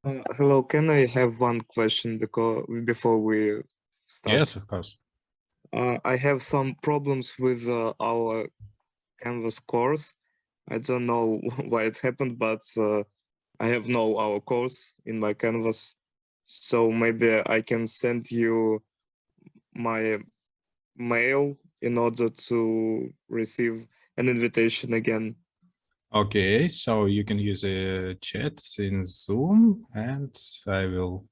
Hello, can I have one question before we start? Yes, of course. I have some problems with our Canvas course. I don't know why it happened, but I have no our course in my Canvas. So maybe I can send you my mail in order to receive an invitation again. Okay, so you can use a chat in Zoom and I will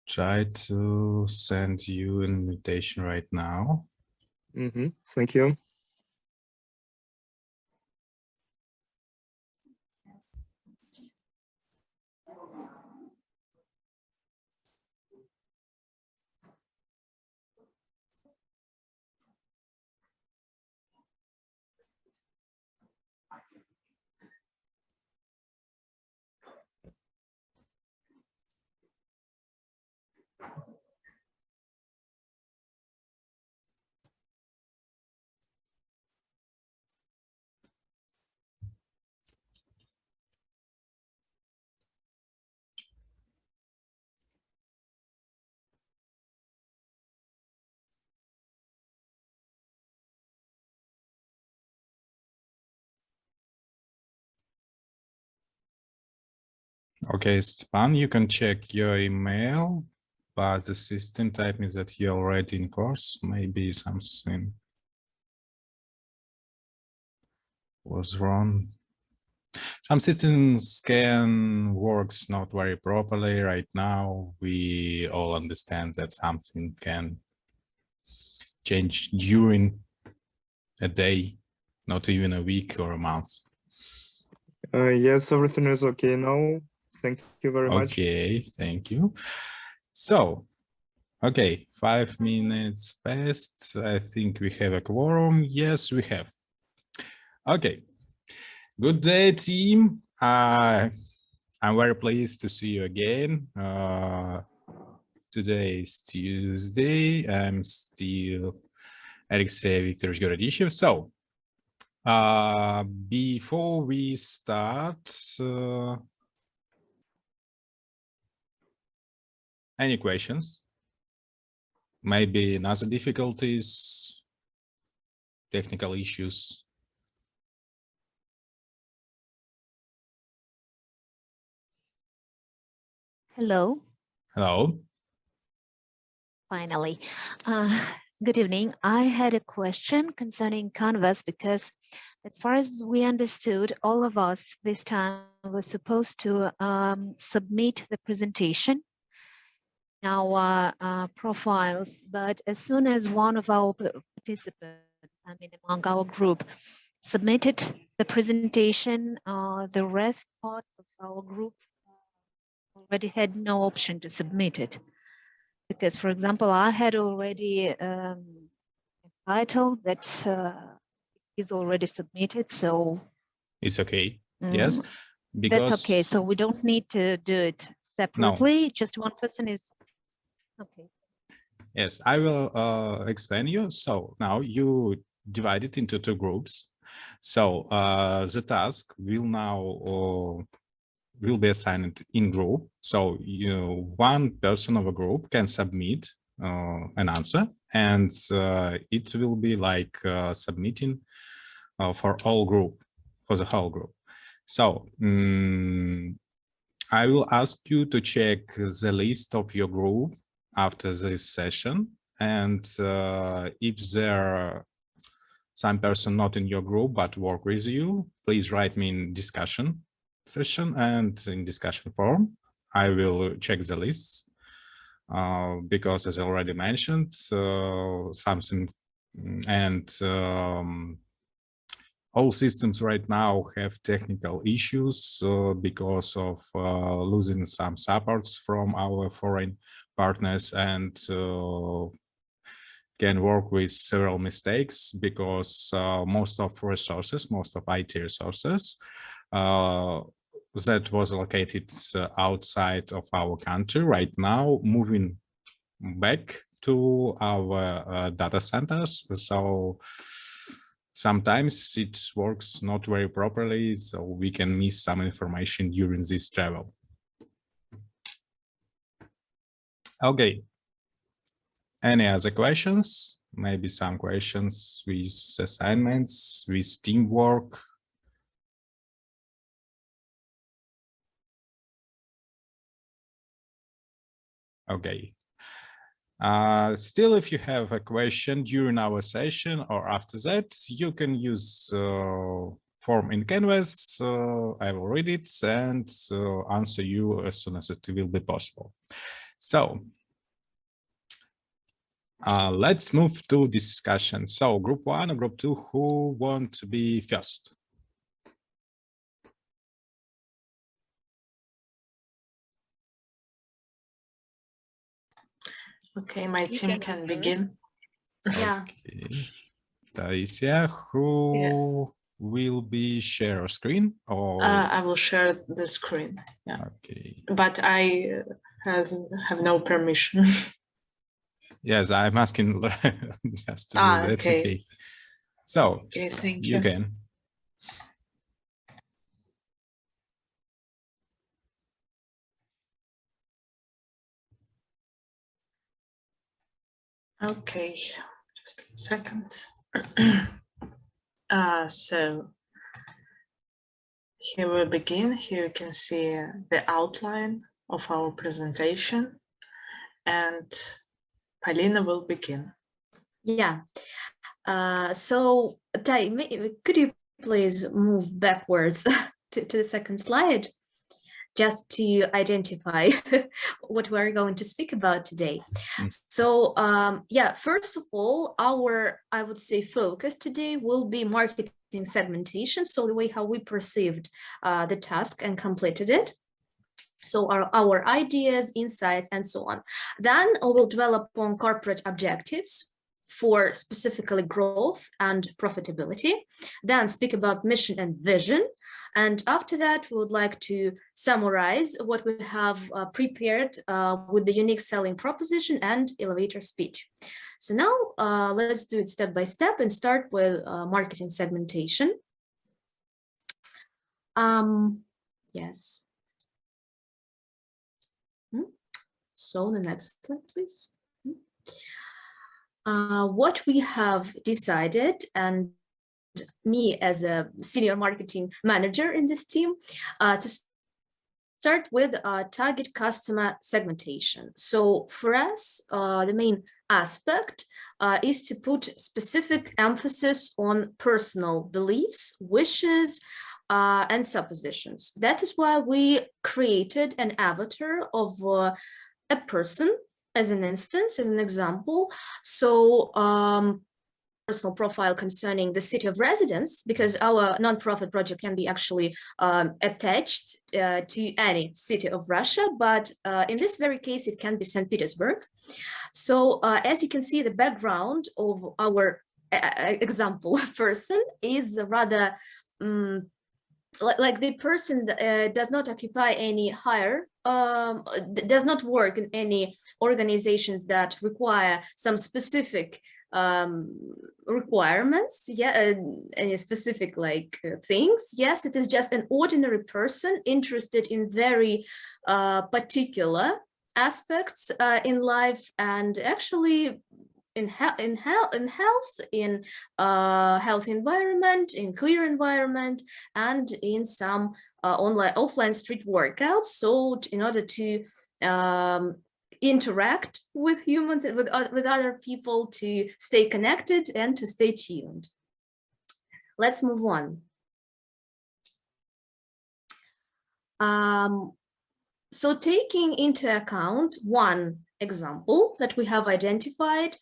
try to send you an invitation right now. Thank you. Okay, Stepan, you can check your email, but the system type means that you're already in course. Maybe something was wrong. Some systems can works not very properly right now. We all understand that something can change during a day, not even a week or a month. Yes, everything is okay now. Thank you very much. Okay, thank you. So, okay, 5 minutes passed. I think we have a quorum. Yes, we have. Okay, good day, team. I'm very pleased to see you again. Today is Tuesday. I'm still Alexey Viktorovich Gorodishev. So, before we start, any questions? Maybe another difficulties, technical issues? Hello. Hello. Finally. Good evening. I had a question concerning Canvas because as far as we understood, all of us this time were supposed to submit the presentation in our profiles, but as soon as one of our participants, I mean among our group, submitted the presentation, the rest part of our group already had no option to submit it. Because, for example, I had already a title that is already submitted, so It's okay. Yes, because that's okay. So we don't need to do it separately. Just one person is okay. Yes, I will explain you. So now you divide it into 2 groups. So the task will now will be assigned in group. So one person of a group can submit an answer, and it will be like submitting for all group, for the whole group. So I will ask you to check the list of your group after this session, and if there are some person not in your group but work with you, please write me in discussion session and in discussion forum. I will check the lists because, as I already mentioned, something and all systems right now have technical issues because of losing some supports from our foreign partners, and can work with several mistakes because most of resources, most of IT resources that was located outside of our country right now moving back to our data centers. So sometimes it works not very properly, so we can miss some information during this travel. Okay. Any other questions? Maybe some questions with assignments, with teamwork. Okay. Still, if you have a question during our session or after that, you can use form in Canvas. I will read it and answer you as soon as it will be possible. So let's move to discussion. So group 1 or group 2, who want to be first? Okay, my team can begin. Yeah. Okay. Taisia, who will be share screen or? I will share the screen. Yeah. Okay. But I have no permission. Yes, I'm asking just to do that. Okay. Okay. So Okay, thank you you. can. Okay, just a second. So here we begin. Here you can see the outline of our presentation, and Paulina will begin. Yeah. So, Tai, could you please move backwards to the second slide, just to identify what we're going to speak about today. So, yeah, first of all, I would say, focus today will be marketing segmentation. So the way how we perceived the task and completed it. So our ideas, insights, and so on. Then we'll develop on corporate objectives for specifically growth and profitability, then speak about mission and vision. And after that, we would like to summarize what we have prepared with the unique selling proposition and elevator speech. So now let's do it step by step and start with marketing segmentation. Yes. So the next slide, please. What we have decided, and me as a senior marketing manager in this team, to start with target customer segmentation. So for us, the main aspect is to put specific emphasis on personal beliefs, wishes, and suppositions. That is why we created an avatar of a person as an instance, as an example. So personal profile concerning the city of residence, because our nonprofit project can be actually attached to any city of Russia, but in this very case, it can be St. Petersburg. So as you can see, the background of our example person is rather like the person does not occupy any higher, does not work in any organizations that require some specific requirements, any specific things. Yes, it is just an ordinary person interested in very particular aspects in life, and actually in health, in health environment, in clear environment, and in some offline street workouts. So in order to interact with humans, with other people, to stay connected and to stay tuned. Let's move on. So taking into account one example that we have identified,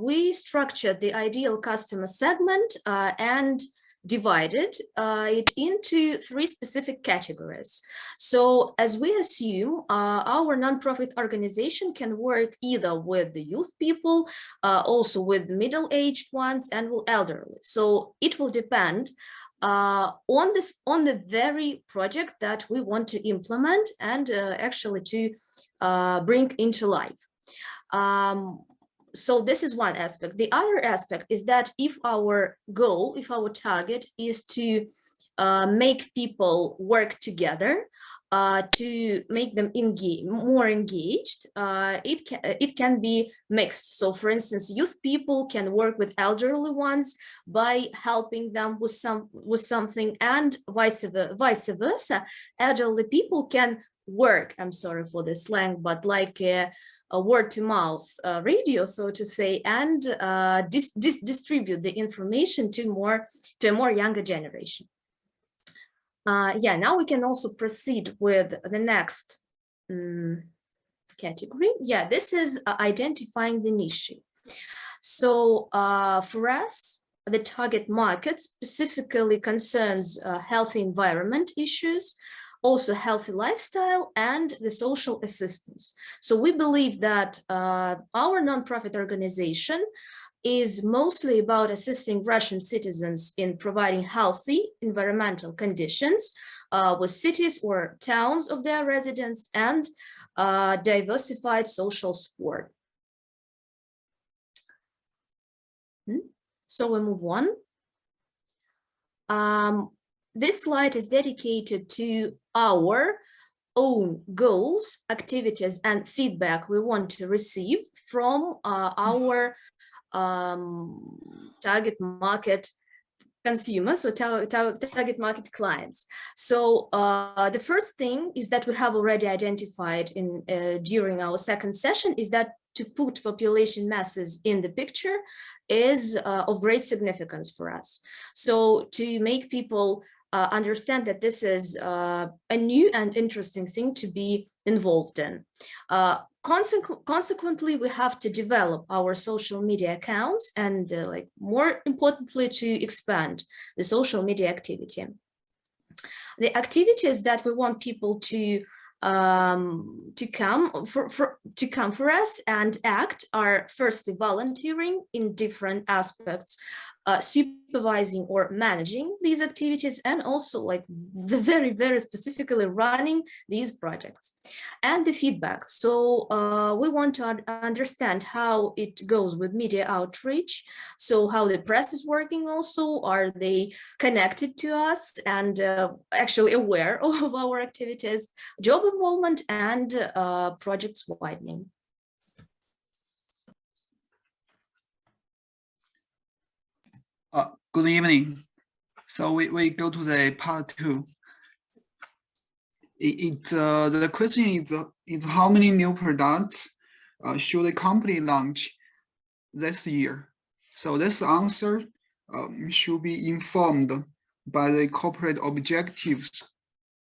we structured the ideal customer segment and divided it into 3 specific categories. So as we assume, our nonprofit organization can work either with the youth people, also with middle-aged ones, and with elderly. So it will depend on the very project that we want to implement and actually to bring into life. So this is one aspect. The other aspect is that if our goal, if our target is to make people work together, to make them more engaged, it can be mixed. So for instance, youth people can work with elderly ones by helping them with something, and vice versa. Elderly people can work, I'm sorry for the slang, but like a word-to-mouth radio, so to say, and distribute the information to a more younger generation. Yeah, now we can also proceed with the next category. Yeah, this is identifying the niche. So for us, the target market specifically concerns healthy environment issues, also healthy lifestyle, and the social assistance. So we believe that our nonprofit organization is mostly about assisting Russian citizens in providing healthy environmental conditions with cities or towns of their residents, and diversified social support. So we move on. This slide is dedicated to our own goals, activities, and feedback we want to receive from our target market consumers, or target market clients. So the first thing is that we have already identified during our second session, is that to put population masses in the picture is of great significance for us. So to make people understand that this is a new and interesting thing to be involved in. Consequently, we have to develop our social media accounts, and like more importantly, to expand the social media activity. The activities that we want people to come for us and act are firstly volunteering in different aspects, supervising or managing these activities, and also like very, very specifically running these projects. And the feedback. So we want to understand how it goes with media outreach. So how the press is working also, are they connected to us and actually aware of our activities, job involvement, and projects widening. Good evening. So we go to the part 2. The question is how many new products should the company launch this year? So this answer should be informed by the corporate objectives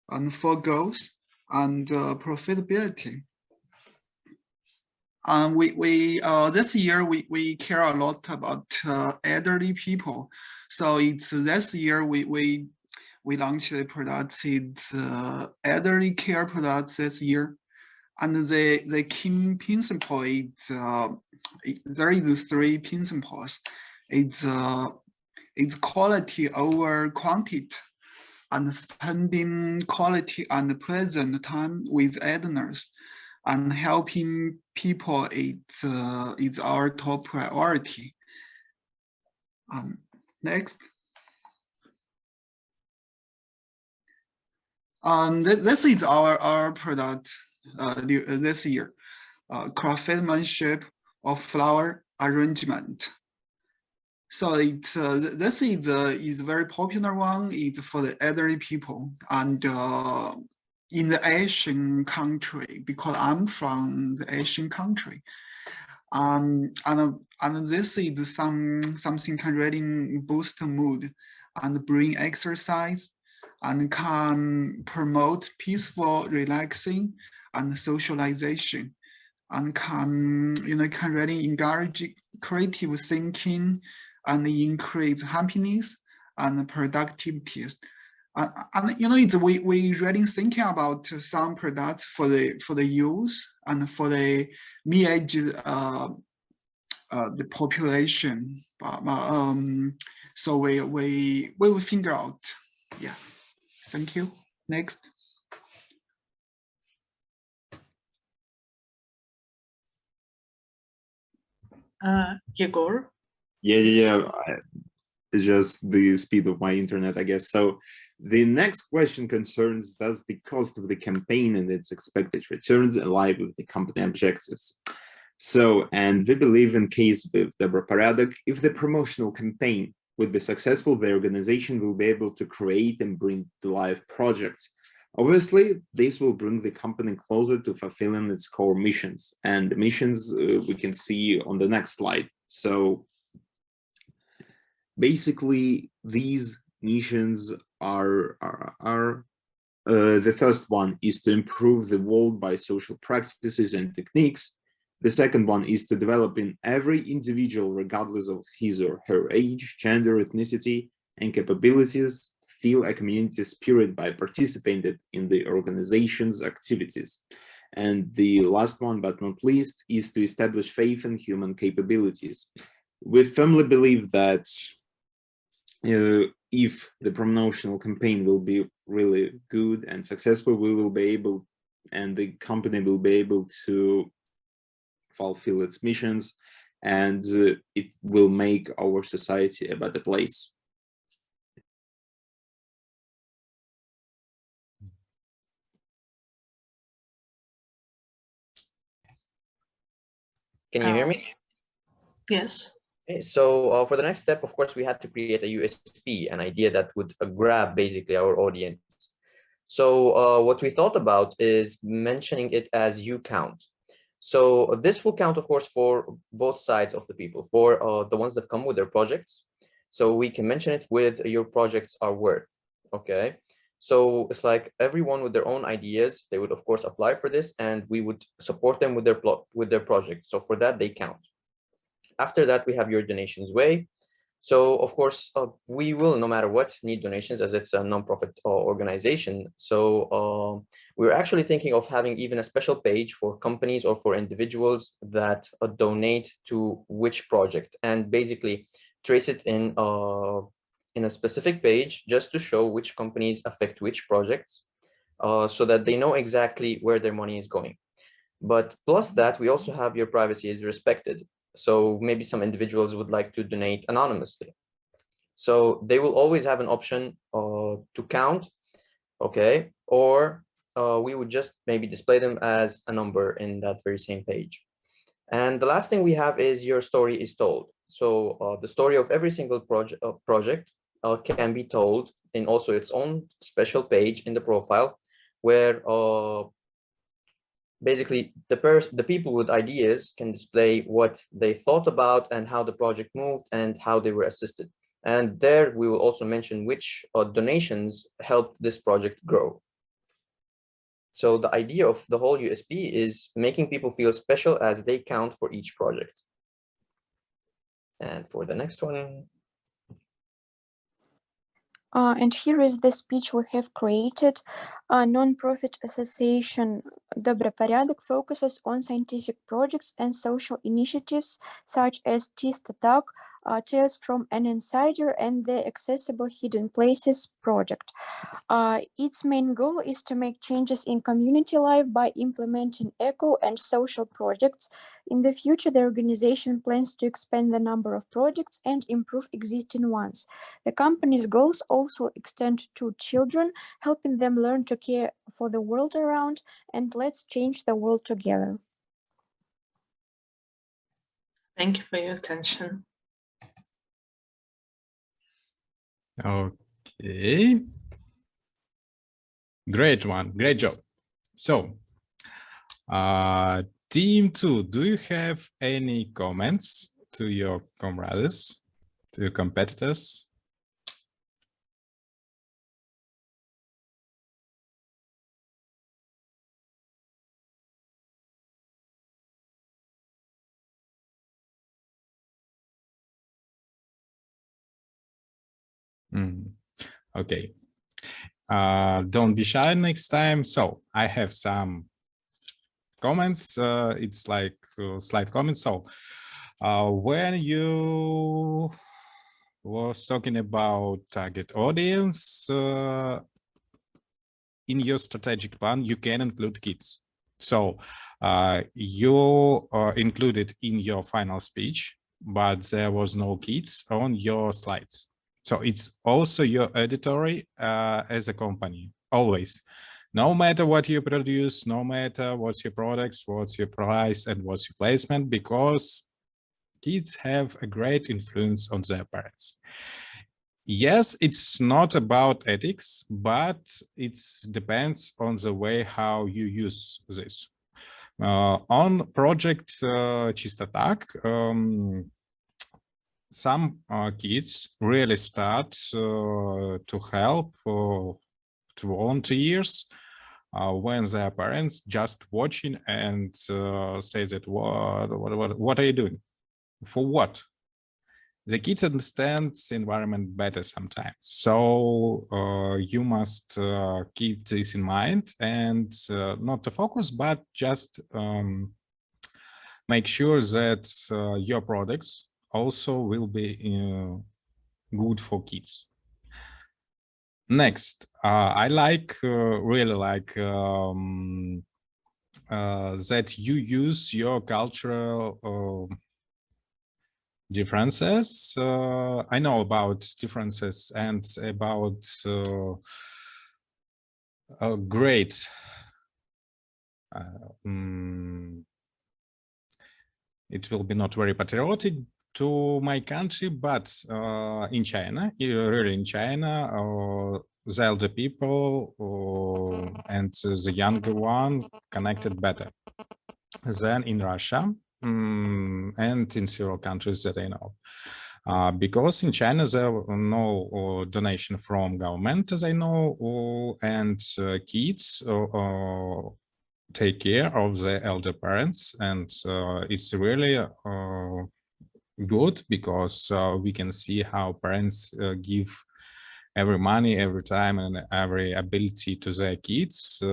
and for goals and profitability. This year we care a lot about elderly people. So it's this year we launched the products. It's elderly care products this year, and the key principle is there is 3 principles. It's quality over quantity, and spending quality and pleasant time with elders, and helping people is our top priority. Next. This is our product this year, craftsmanship of flower arrangement. So this is a very popular one. It's for the elderly people, and in the Asian country, because I'm from the Asian country, and this is something can really boost mood and bring exercise, and can promote peaceful relaxing and socialization, and can really encourage creative thinking and increase happiness and productivity. And we really thinking about some products for the youth and for the mid-age the population. So we will figure out. Yeah. Thank you. Next. Yegor. Yeah. It's just the speed of my internet, I guess. So the next question concerns, does the cost of the campaign and its expected returns align with the company objectives? So, and we believe in case with Deborah Paradok, if the promotional campaign would be successful, the organization will be able to create and bring to life projects. Obviously, this will bring the company closer to fulfilling its core missions, and the missions we can see on the next slide. So basically, these missions are the first one is to improve the world by social practices and techniques. The second one is to develop in every individual, regardless of his or her age, gender, ethnicity, and capabilities, feel a community spirit by participating in the organization's activities. And the last one, but not least, is to establish faith in human capabilities. We firmly believe that if the promotional campaign will be really good and successful, we will be able, and the company will be able to fulfill its missions, and it will make our society a better place. Can you hear me? Yes. Okay, so for the next step, of course, we had to create a USP, an idea that would grab basically our audience. So what we thought about is mentioning it as you count. So this will count, of course, for both sides of the people, for the ones that come with their projects. So we can mention it with your projects are worth, okay? So it's like everyone with their own ideas, they would, of course, apply for this, and we would support them with their project. So for that, they count. After that, we have your donations way. So of course, we will, no matter what, need donations as it's a nonprofit organization. So we're actually thinking of having even a special page for companies or for individuals that donate to which project, and basically trace it in a specific page just to show which companies affect which projects, so that they know exactly where their money is going. But plus that, we also have your privacy is respected. So maybe some individuals would like to donate anonymously. So they will always have an option to count, okay? Or we would just maybe display them as a number in that very same page. And the last thing we have is your story is told. So the story of every single project can be told in also its own special page in the profile, where basically the people with ideas can display what they thought about and how the project moved and how they were assisted. And there we will also mention which donations helped this project grow. So the idea of the whole USP is making people feel special as they count for each project. And for the next one. And here is the speech we have created. A non-profit association, Добрый Порядок, focuses on scientific projects and social initiatives such as Чистый Так, Tales from an Insider, and the Accessible Hidden Places project. Its main goal is to make changes in community life by implementing eco and social projects. In the future, the organization plans to expand the number of projects and improve existing ones. The company's goals also extend to children, helping them learn to care for the world around, and let's change the world together. Thank you for your attention. Okay. Great one. Great job. So, team 2, do you have any comments to your comrades, to your competitors? Okay. Don't be shy next time. So I have some comments. It's like slide comments. So when you was talking about target audience, in your strategic plan, you can include kids. So you included in your final speech, but there was no kids on your slides. So it's also your auditory as a company, always. No matter what you produce, no matter what's your products, what's your price, and what's your placement, because kids have a great influence on their parents. Yes, it's not about ethics, but it depends on the way how you use this. On project Чисто Так, some kids really start to help to volunteers when their parents just watching and say that what are you doing? For what? The kids understand the environment better sometimes. So you must keep this in mind and not to focus, but just make sure that your products also will be good for kids. Next, I really like that you use your cultural differences. I know about differences and about great it will be not very patriotic to my country, but in China, really in China, the elder people and the younger one connected better than in Russia and in several countries that I know. Because in China there are no donation from government, as I know, and kids take care of the elder parents, and it's really good because we can see how parents give every money, every time, and every ability to their kids,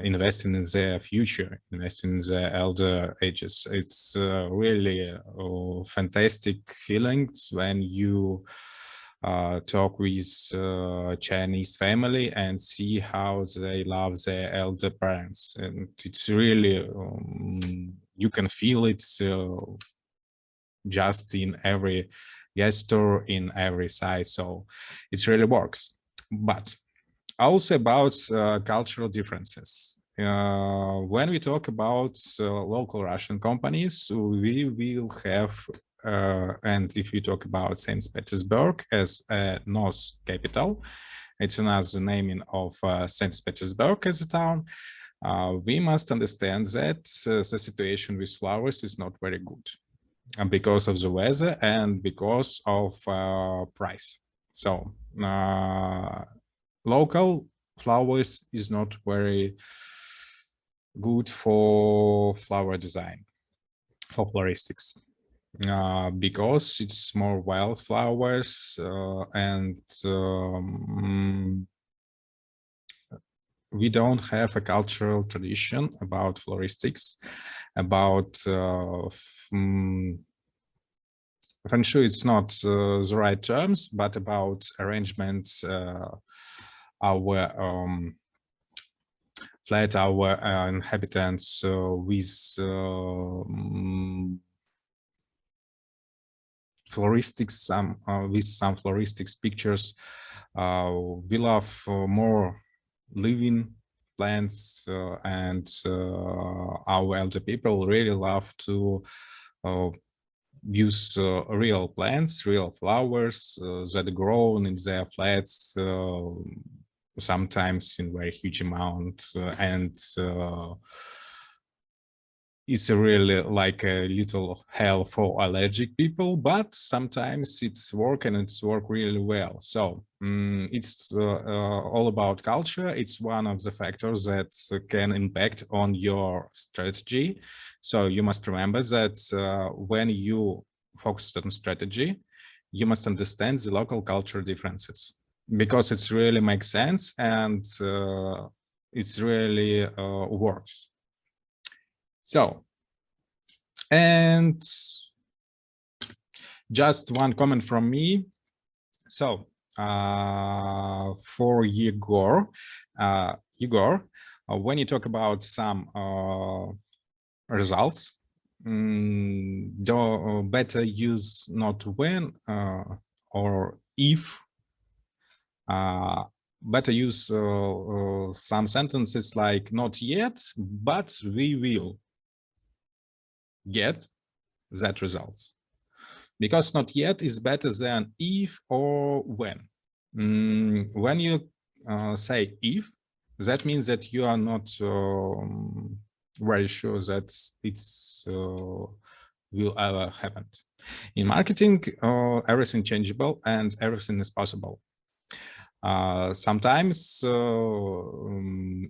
investing in their future, investing in their elder ages. It's really fantastic feelings when you talk with Chinese family and see how they love their elder parents. And it's really, you can feel it just in every gesture, in every size. So it really works. But also about cultural differences. When we talk about local Russian companies, we will have, and if we talk about St. Petersburg as a North capital, it's another naming of St. Petersburg as a town, we must understand that the situation with flowers is not very good because of the weather and because of price. So local flowers is not very good for flower design, for floristics, because it's more wild flowers and we don't have a cultural tradition about floristics, about feng shui. It's not the right terms, but about arrangements, our flat, our inhabitants with floristics, with some floristics pictures. We love more living plants, and our elder people really love to use real plants, real flowers that grow in their flats, sometimes in very huge amount, and it's really like a little hell for allergic people, but sometimes it's work and it's work really well. So it's all about culture. It's one of the factors that can impact on your strategy. So you must remember that when you focus on strategy, you must understand the local culture differences, because it's really makes sense and it's really works. So, and just one comment from me. So for Igor, when you talk about some results, better use not when or if Better use some sentences like not yet, but we will get that results. Because not yet is better than if or when. When you say if, that means that you are not very sure that it's will ever happen. In marketing, everything changeable and everything is possible. Sometimes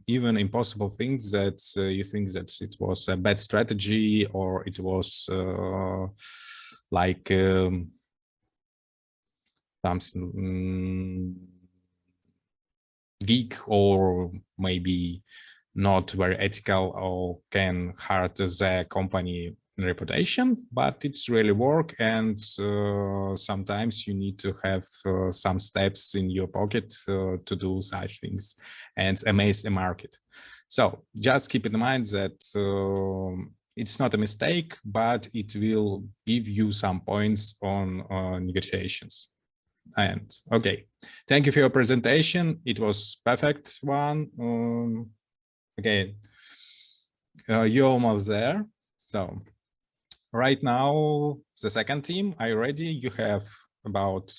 even impossible things that you think that it was a bad strategy or it was like something geek or maybe not very ethical or can hurt the company reputation, but it's really work, and sometimes you need to have some steps in your pocket to do such things and amaze the market. So just keep in mind that it's not a mistake, but it will give you some points on negotiations. And okay, thank you for your presentation. It was perfect one. Okay, you're almost there. So right now, the second team, are you ready? You have about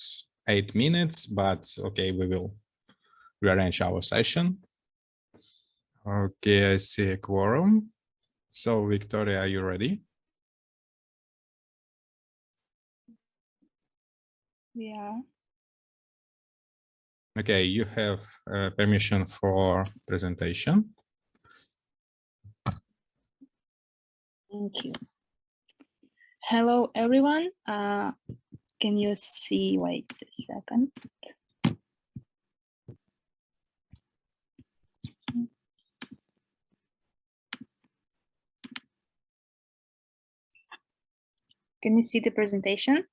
8 minutes, but okay, we will rearrange our session. Okay, I see a quorum. So Victoria, are you ready? Yeah. Okay, you have permission for presentation. Thank you. Hello, everyone. Can you see? Wait a second. Can you see the presentation?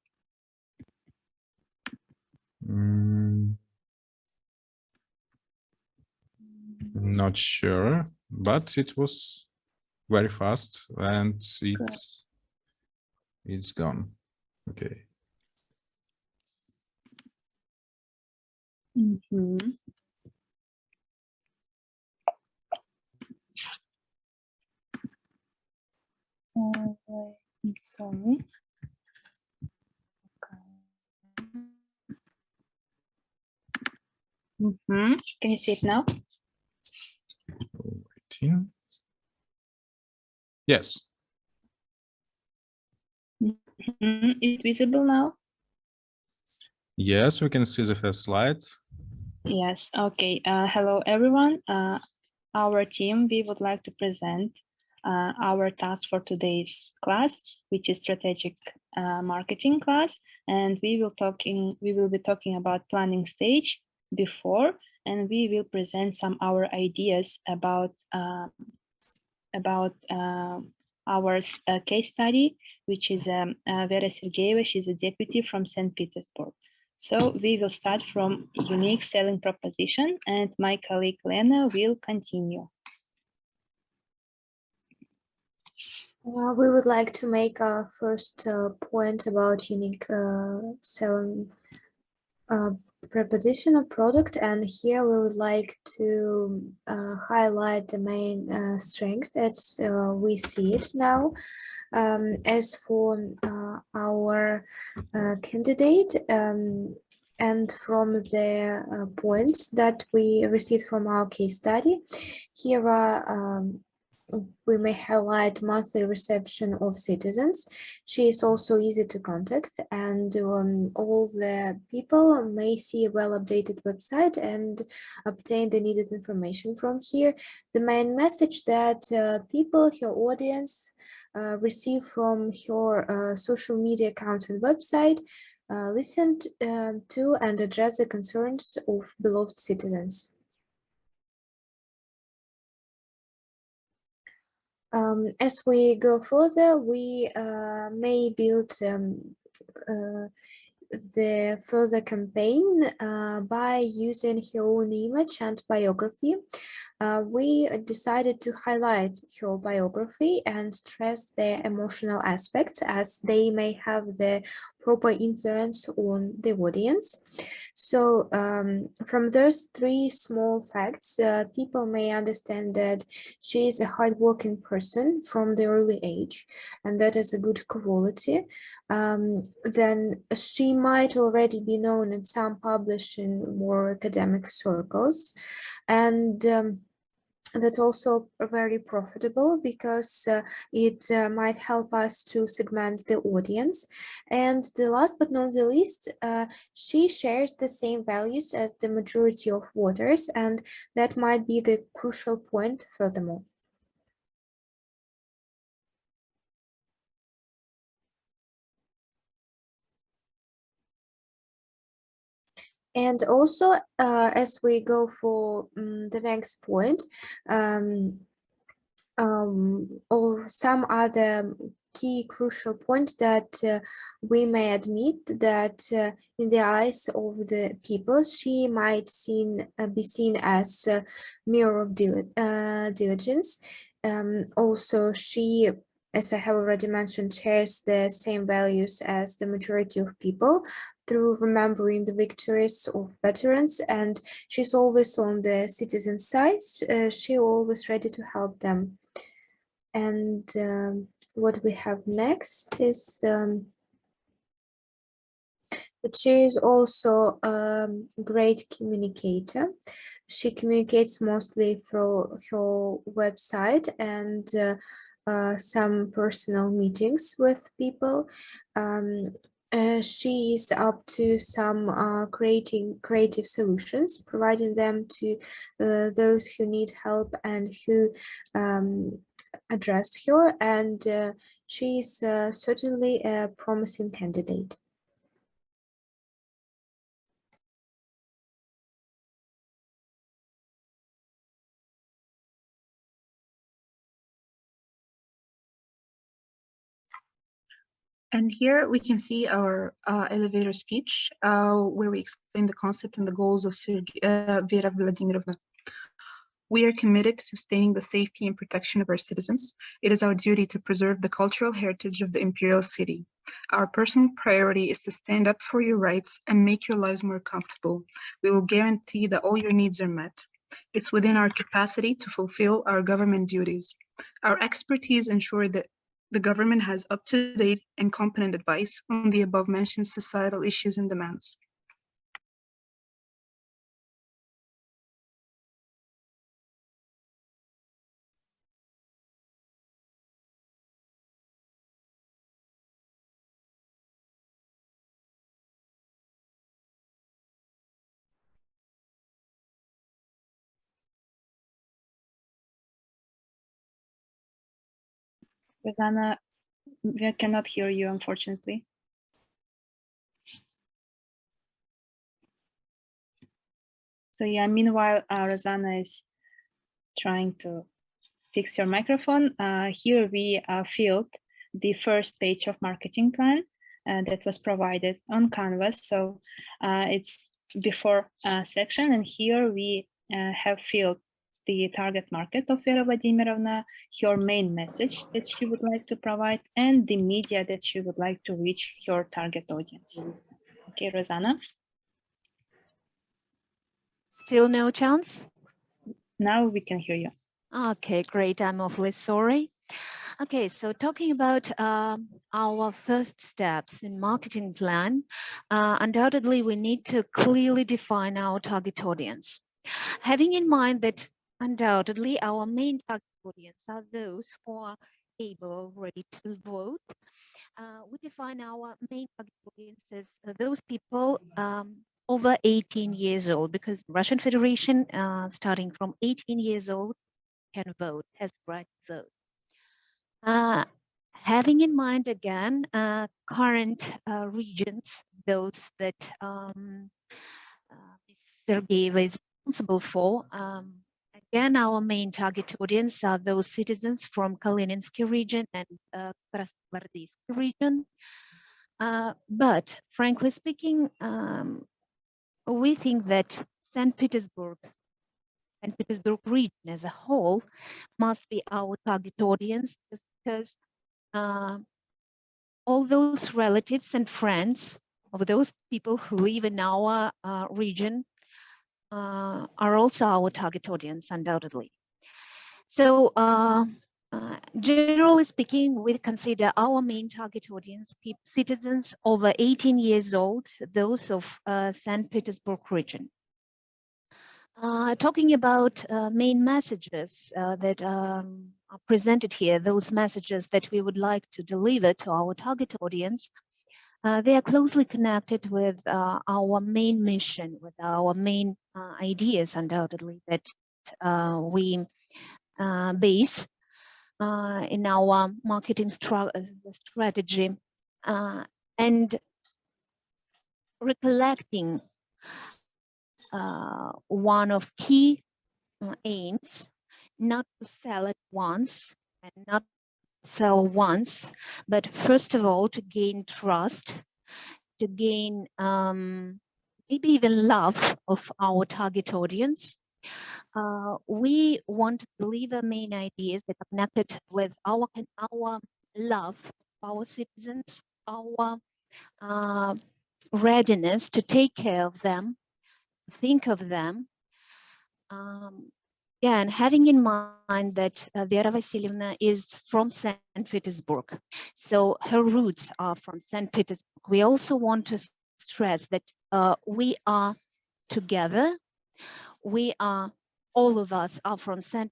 Not sure, but it was very fast and it's gone. Okay. Mm-hmm. I'm sorry. Mm-hmm. Can you see it now? Yes. Mm-hmm. Is it visible now? Yes, we can see the first slide. Yes. Okay. Hello, everyone. Our team, we would like to present our task for today's class, which is strategic marketing class, and we will be talking about planning stage before, and we will present some our ideas about our case study, which is Vera Sergeyeva. She's a deputy from St. Petersburg. So we will start from unique selling proposition, and my colleague Lena will continue. We would like to make our first point about unique selling proposition of product, and here we would like to highlight the main strengths as we see it now. As for our candidate, and from the points that we received from our case study, here are we may highlight monthly reception of citizens. She is also easy to contact, and all the people may see a well-updated website and obtain the needed information from here. The main message that people, her audience, receive from her social media accounts and website, listened to and address the concerns of beloved citizens. As we go further, we may build the further campaign by using her own image and biography. we decided to highlight her biography and stress the emotional aspects, as they may have the proper influence on the audience. So from those three small facts, people may understand that she is a hardworking person from the early age, and that is a good quality. Then she might already be known in some publishing or academic circles, and that also very profitable because it might help us to segment the audience. And the last but not the least, she shares the same values as the majority of voters, and that might be the crucial point furthermore. And also, as we go for the next point, or some other key crucial points that we may admit that in the eyes of the people, she might be seen as a mirror of diligence. Also, she, as I have already mentioned, shares the same values as the majority of people through remembering the victories of veterans, and she's always on the citizen side. She's always ready to help them. And what we have next is that she is also a great communicator. She communicates mostly through her website and some personal meetings with people. She is up to some creating creative solutions, providing them to those who need help and who addressed her, and she is certainly a promising candidate. And here we can see our elevator speech where we explain the concept and the goals of Vera Vladimirovna. We are committed to sustaining the safety and protection of our citizens. It is our duty to preserve the cultural heritage of the imperial city. Our personal priority is to stand up for your rights and make your lives more comfortable. We will guarantee that all your needs are met. It's within our capacity to fulfill our government duties. Our expertise ensures that the government has up-to-date and competent advice on the above-mentioned societal issues and demands. Rosanna, we cannot hear you, unfortunately. So yeah, meanwhile, Rosanna is trying to fix your microphone. Here we filled the first page of marketing plan that was provided on Canvas. So it's before section, and here we have filled the target market of Vera Vladimirovna, her main message that she would like to provide, and the media that she would like to reach her target audience. Okay, Rosanna? Still no chance? Now we can hear you. Okay, great. I'm awfully sorry. Okay, so talking about our first steps in marketing plan, undoubtedly we need to clearly define our target audience. Having in mind that undoubtedly our main target audience are those who are able already to vote, we define our main target audience as those people over 18 years old, because Russian Federation, starting from 18 years old, can vote, has the right to vote. Having in mind again current regions, those that Sergeyeva is responsible for. Again, our main target audience are those citizens from Kalininsk region and Krasnogvardeysk region. But frankly speaking, we think that St. Petersburg St. Petersburg region as a whole must be our target audience, just because all those relatives and friends of those people who live in our region are also our target audience, undoubtedly. So generally speaking, we consider our main target audience citizens over 18 years old, those of St. Petersburg region. Talking about main messages that are presented here, those messages that we would like to deliver to our target audience, they are closely connected with our main mission, with our main ideas, undoubtedly, that we base in our marketing strategy, and recollecting one of key aims, not to sell at once and not sell once, but first of all to gain trust, to gain maybe even love of our target audience. We want to deliver main ideas that are connected with our love of our citizens, our readiness to take care of them, think of them. Yeah, and having in mind that Vera Vasilyevna is from St. Petersburg, so her roots are from St. Petersburg. We also want to stress that we are together. We are, all of us are from St.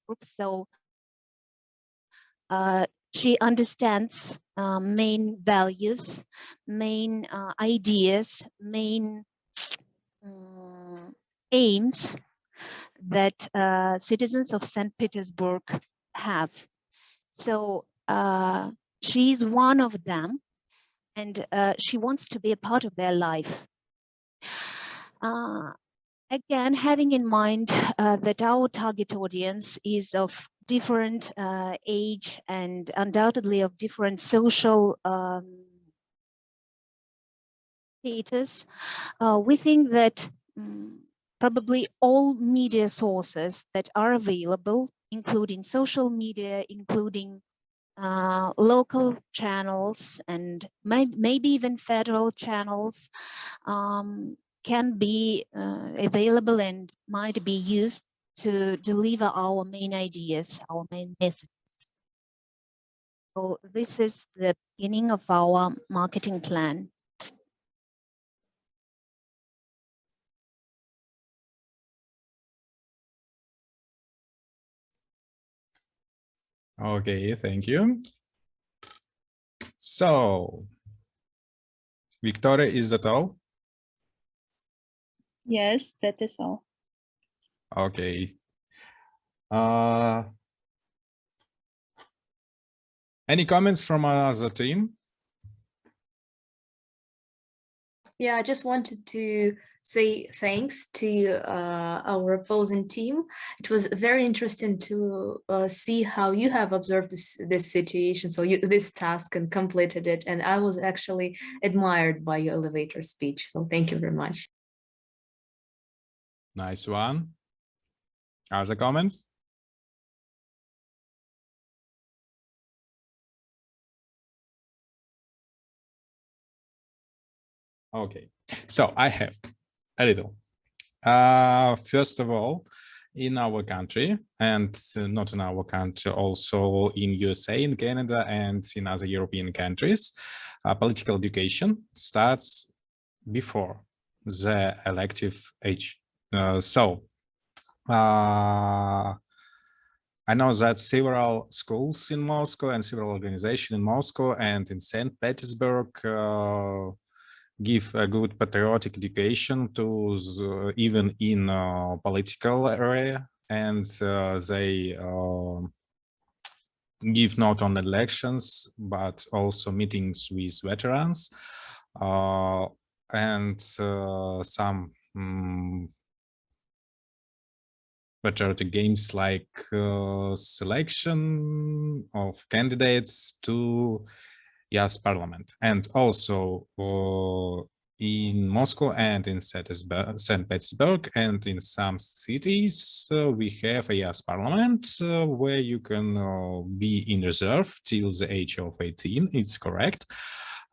Petersburg, so she understands main values, main ideas, main aims that citizens of St. Petersburg have. So she's one of them, and she wants to be a part of their life. Again, having in mind that our target audience is of different age and undoubtedly of different social status, we think that probably all media sources that are available, including social media, including local channels, and maybe even federal channels, can be available and might be used to deliver our main ideas, our main messages. So this is the beginning of our marketing plan. Okay, thank you. So, Victoria, is that all? Yes, that is all. Okay. Any comments from another team? Yeah, I just wanted to say thanks to our opposing team. It was very interesting to see how you have observed this situation, so this task and completed it, and I was actually admired by your elevator speech, so thank you very much. Nice one. Other comments? Okay, so I have a little. First of all, in our country, and not in our country, also in USA, in Canada, and in other European countries, political education starts before the elective age. I know that several schools in Moscow and several organizations in Moscow and in St. Petersburg give a good patriotic education to even in political area, and they give not only elections but also meetings with veterans and some patriotic games like selection of candidates to yes parliament, and also in Moscow and in St. Petersburg, and in some cities we have a yes parliament where you can be in reserve till the age of 18. It's correct.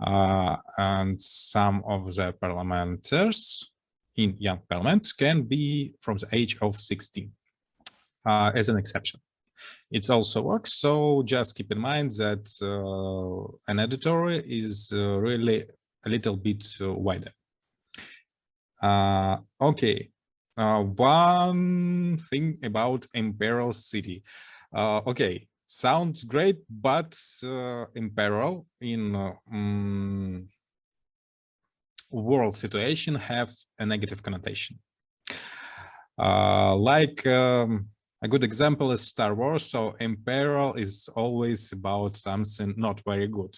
And some of the parliamenters in young parliament can be from the age of 16 as an exception. It also works, so just keep in mind that an editorial is really a little bit wider. Okay, one thing about Imperial City. Okay, sounds great, but Imperial in world situation have a negative connotation. A good example is Star Wars. So Imperial is always about something not very good.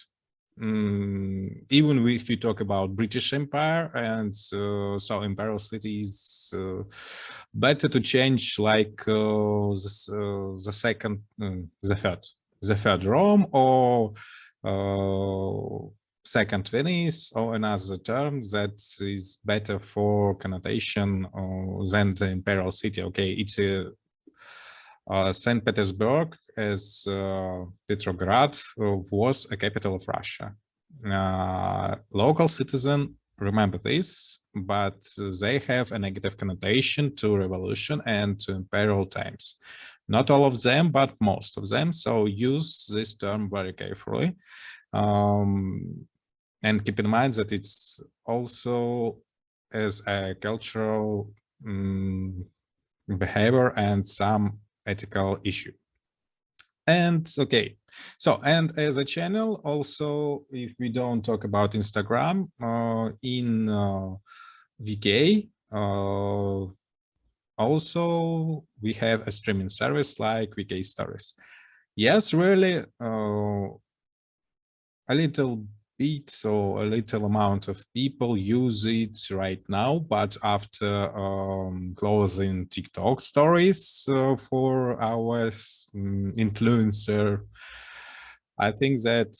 Even if we talk about British Empire, and so Imperial City is better to change like the third Rome, or second Venice, or another term that is better for connotation than the Imperial City. Okay, it's a St. Petersburg, as Petrograd was a capital of Russia. Local citizen remember this, but they have a negative connotation to revolution and to imperial times. Not all of them, but most of them. So use this term very carefully. And keep in mind that it's also as a cultural behavior and some ethical issue. And okay, so, and as a channel also, if we don't talk about Instagram, in VK, also we have a streaming service like VK Stories. Yes, really, a little bit, so a little amount of people use it right now, but after closing TikTok stories for our influencer, I think that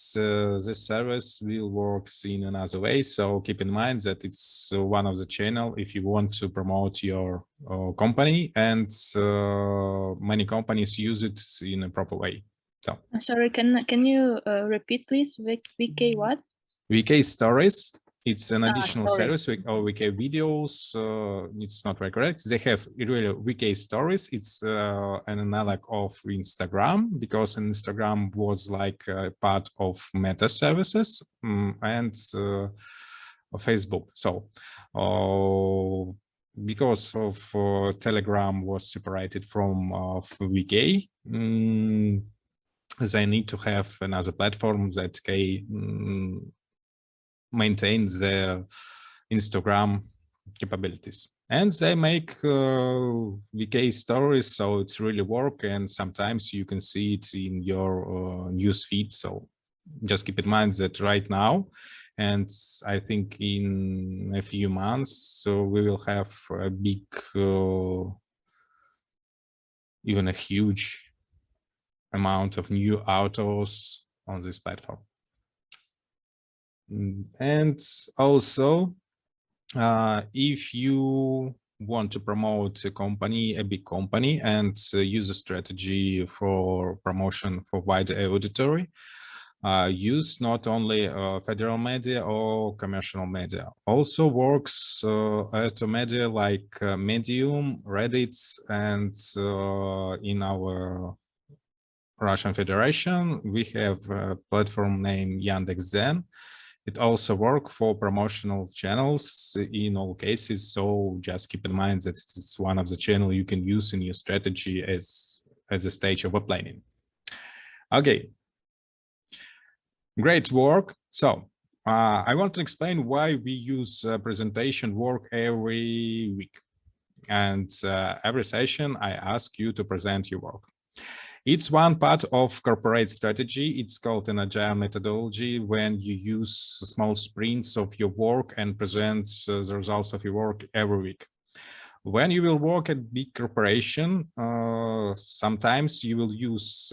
this service will work in another way. So keep in mind that it's one of the channel if you want to promote your company, and many companies use it in a proper way. So, sorry, can you repeat, please? VK what? VK Stories. It's an additional stories. service, or VK videos. It's not very correct. They have really VK Stories. It's an analog of Instagram, because Instagram was like part of Meta services and Facebook. So because of Telegram was separated from VK, they need to have another platform that can maintain their Instagram capabilities. And they make VK stories, so it's really work, and sometimes you can see it in your news feed. So just keep in mind that right now, and I think in a few months, so we will have a big, even a huge amount of new authors on this platform. And also, if you want to promote a company, a big company, and use a strategy for promotion for wider auditory, use not only federal media or commercial media. Also works at a media like Medium, Reddit, and in our Russian Federation, we have a platform named Yandex.Zen. It also works for promotional channels in all cases. So just keep in mind that it's one of the channels you can use in your strategy as a stage of a planning. Okay, great work. So I want to explain why we use presentation work every week. And every session, I ask you to present your work. It's one part of corporate strategy. It's called an agile methodology, when you use small sprints of your work and present the results of your work every week. When you will work at big corporation, sometimes you will use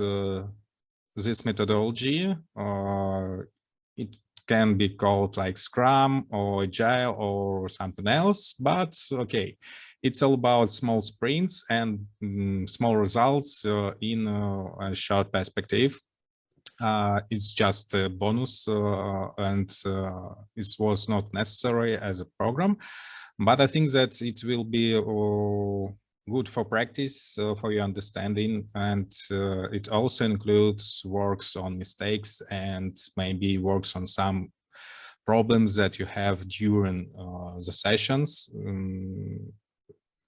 this methodology. It can be called like Scrum or Agile or something else, but okay, it's all about small sprints and small results in a short perspective. It's just a bonus, and this was not necessary as a program, but I think that it will be good for practice, for your understanding, and it also includes works on mistakes and maybe works on some problems that you have during the sessions.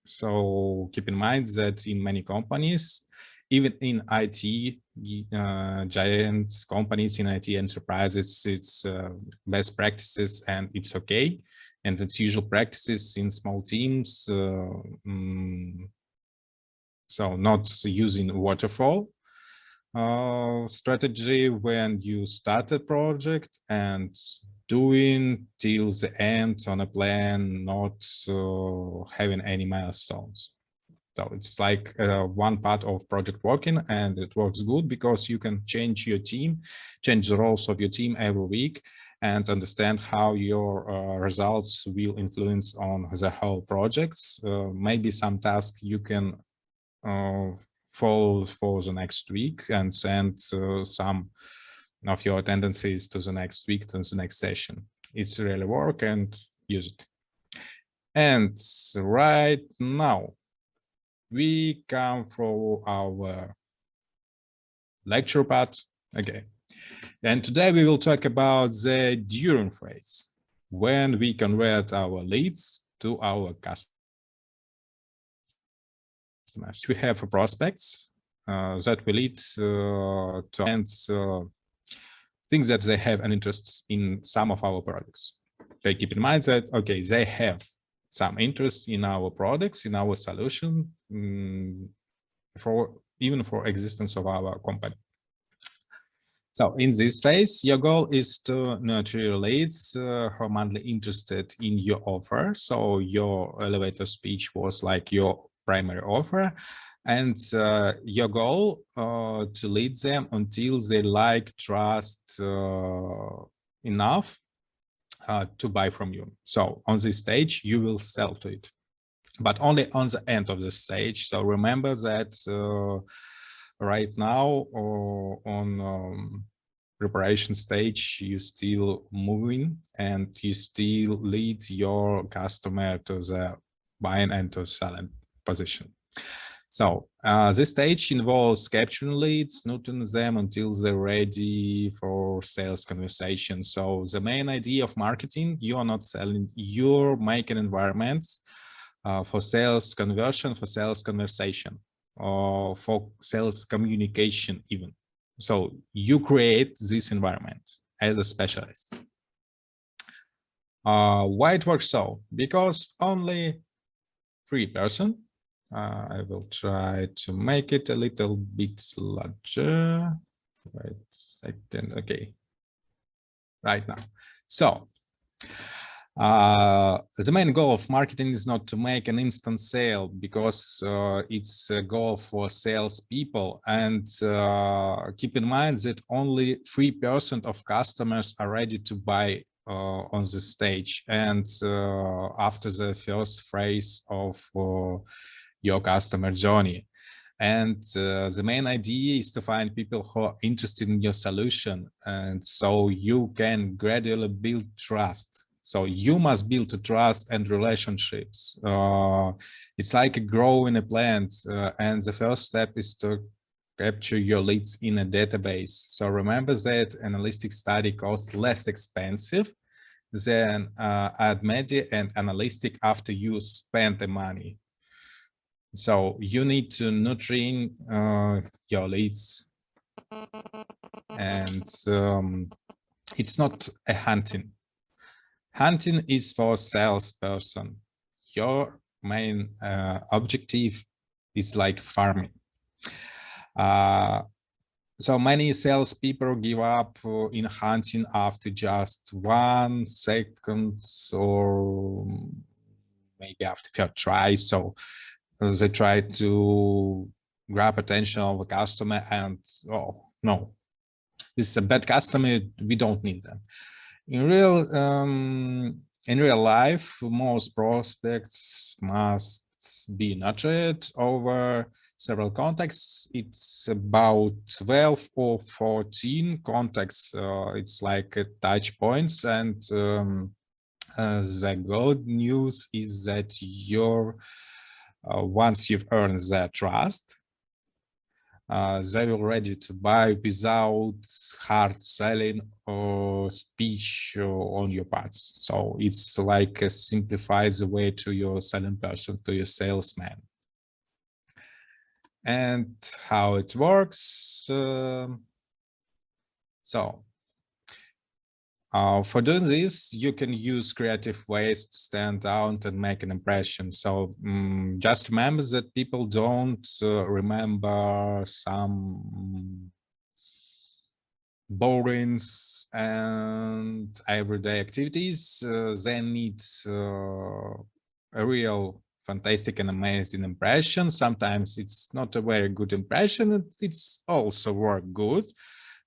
So keep in mind that in many companies, even in IT, giant companies in IT enterprises, it's best practices and it's okay. And it's usual practices in small teams. So not using waterfall strategy when you start a project and doing till the end on a plan, not having any milestones. So it's like one part of project working, and it works good because you can change your team, change the roles of your team every week, and understand how your results will influence on the whole projects. Maybe some task you can follow for the next week and send some of your tendencies to the next week, to the next session. It's really work, and use it. And right now, we come from our lecture part. Okay. And today we will talk about the during phase, when we convert our leads to our customers. We have prospects that will lead to and think that they have an interest in some of our products. Okay, keep in mind that, okay, they have some interest in our products, in our solution, even for existence of our company. So in this phase, your goal is to nurture your leads who are mainly interested in your offer. So your elevator speech was like your primary offer, and your goal to lead them until they like, trust enough to buy from you. So on this stage, you will sell to it, but only on the end of the stage. So remember that right now on preparation stage, you still moving and you still lead your customer to the buying and to selling position. So this stage involves capturing leads, nurturing them until they're ready for sales conversation. So the main idea of marketing, you are not selling, you're making environments for sales conversion, for sales conversation, or for sales communication even. So you create this environment as a specialist. Why it works so? Because only 3%. I will try to make it a little bit larger. Wait a second. Okay. Right now. So the main goal of marketing is not to make an instant sale, because it's a goal for salespeople. And keep in mind that only 3% of customers are ready to buy on the stage, and after the first phase of your customer journey. And the main idea is to find people who are interested in your solution, and so you can gradually build trust. So you must build trust and relationships. It's like growing a plant, and the first step is to capture your leads in a database. So remember that analytic study costs less expensive than ad media and analytic after you spend the money. So you need to nurture your leads, and it's not a hunting. Hunting is for salesperson. Your main objective is like farming. So many salespeople give up in hunting after just 1 second, or maybe after third try. So they try to grab attention of a customer, and oh no, this is a bad customer, we don't need them. In real life, most prospects must be nurtured over several contacts. It's about 12 or 14 contacts. It's like touch points, and the good news is that once you've earned their trust, they will ready to buy without hard selling or speech on your parts. So it's like a simplifies the way to your selling person, to your salesman. And how it works. For doing this, you can use creative ways to stand out and make an impression. So just remember that people don't remember some boring and everyday activities. They need a real fantastic and amazing impression. Sometimes it's not a very good impression. It's also work good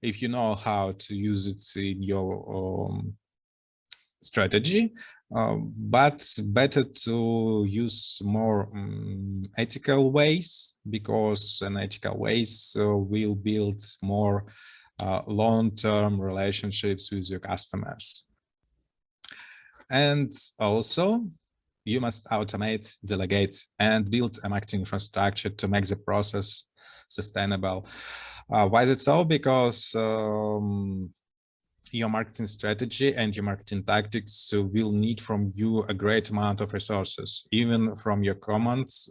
if you know how to use it in your strategy, but better to use more ethical ways, because in ethical ways will build more long-term relationships with your customers. And also, you must automate, delegate, and build a marketing infrastructure to make the process sustainable. Why is it so? Because your marketing strategy and your marketing tactics will need from you a great amount of resources, even from your comrades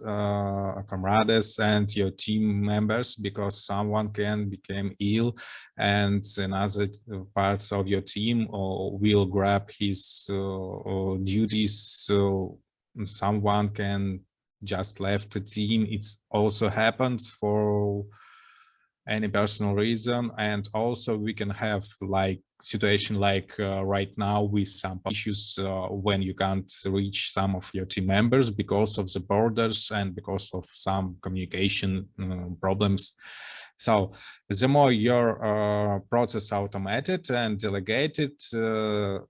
and your team members, because someone can become ill and in other parts of your team will grab his duties. So someone can just left the team. It's also happens for any personal reason, and also we can have like situation like right now with some issues when you can't reach some of your team members because of the borders and because of some communication problems. So the more your process automated and delegated, the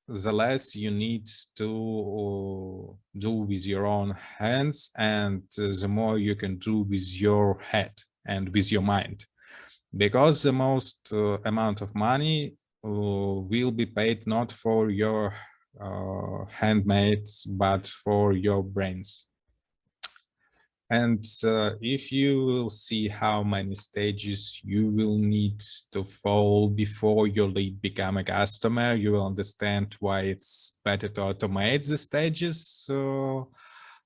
less you need to do with your own hands, and the more you can do with your head and with your mind, because the most amount of money will be paid not for your handmaids, but for your brains. And if you will see how many stages you will need to follow before your lead become a customer, you will understand why it's better to automate the stages. So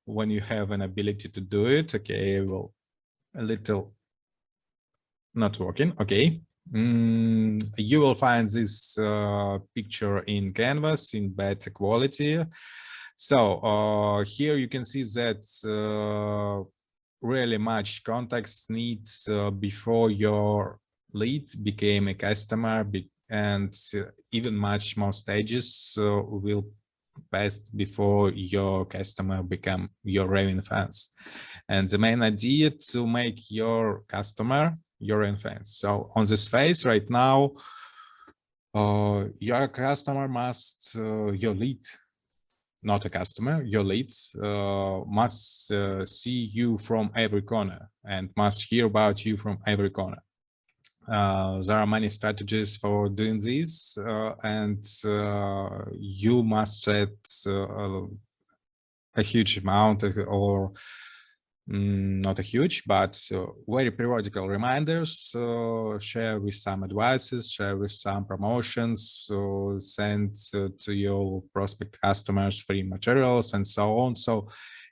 when you have an ability to do it, okay, well, a little not working. Okay. You will find this picture in Canvas in better quality. So here you can see that really much context needs before your lead became a customer, and even much more stages will pass before your customer become your raving fans. And the main idea to make your customer your raving fans. So on this phase right now, your customer must, your lead, not a customer, your leads must see you from every corner and must hear about you from every corner. There are many strategies for doing this, and you must set a huge amount or not a huge, but very periodical reminders, share with some advices, share with some promotions, send to your prospect customers free materials and so on. So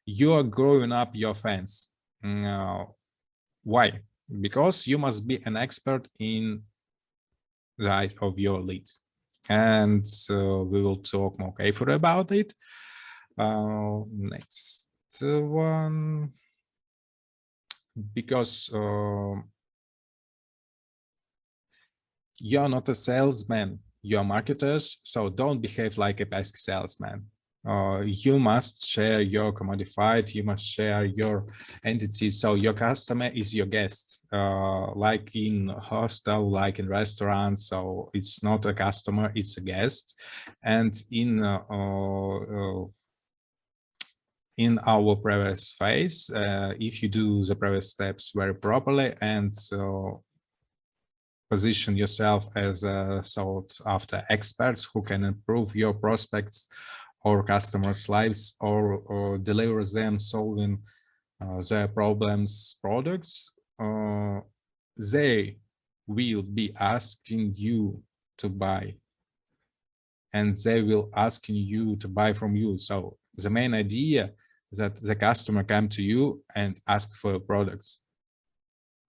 you are growing up your fans. Why? Because you must be an expert in the eye of your leads. And we will talk more carefully about it. Next one. Because you're not a salesman, you're marketers, so don't behave like a pesky salesman. you must share your commodified, you must share your entity. So your customer is your guest, like in hostel, like in restaurants. So it's not a customer, it's a guest. And in our previous phase, if you do the previous steps very properly and position yourself as a sought after experts who can improve your prospects or customers' lives or deliver them solving their problems, products, they will be asking you to buy, and they will asking you to buy from you. So the main idea is that the customer come to you and ask for your products.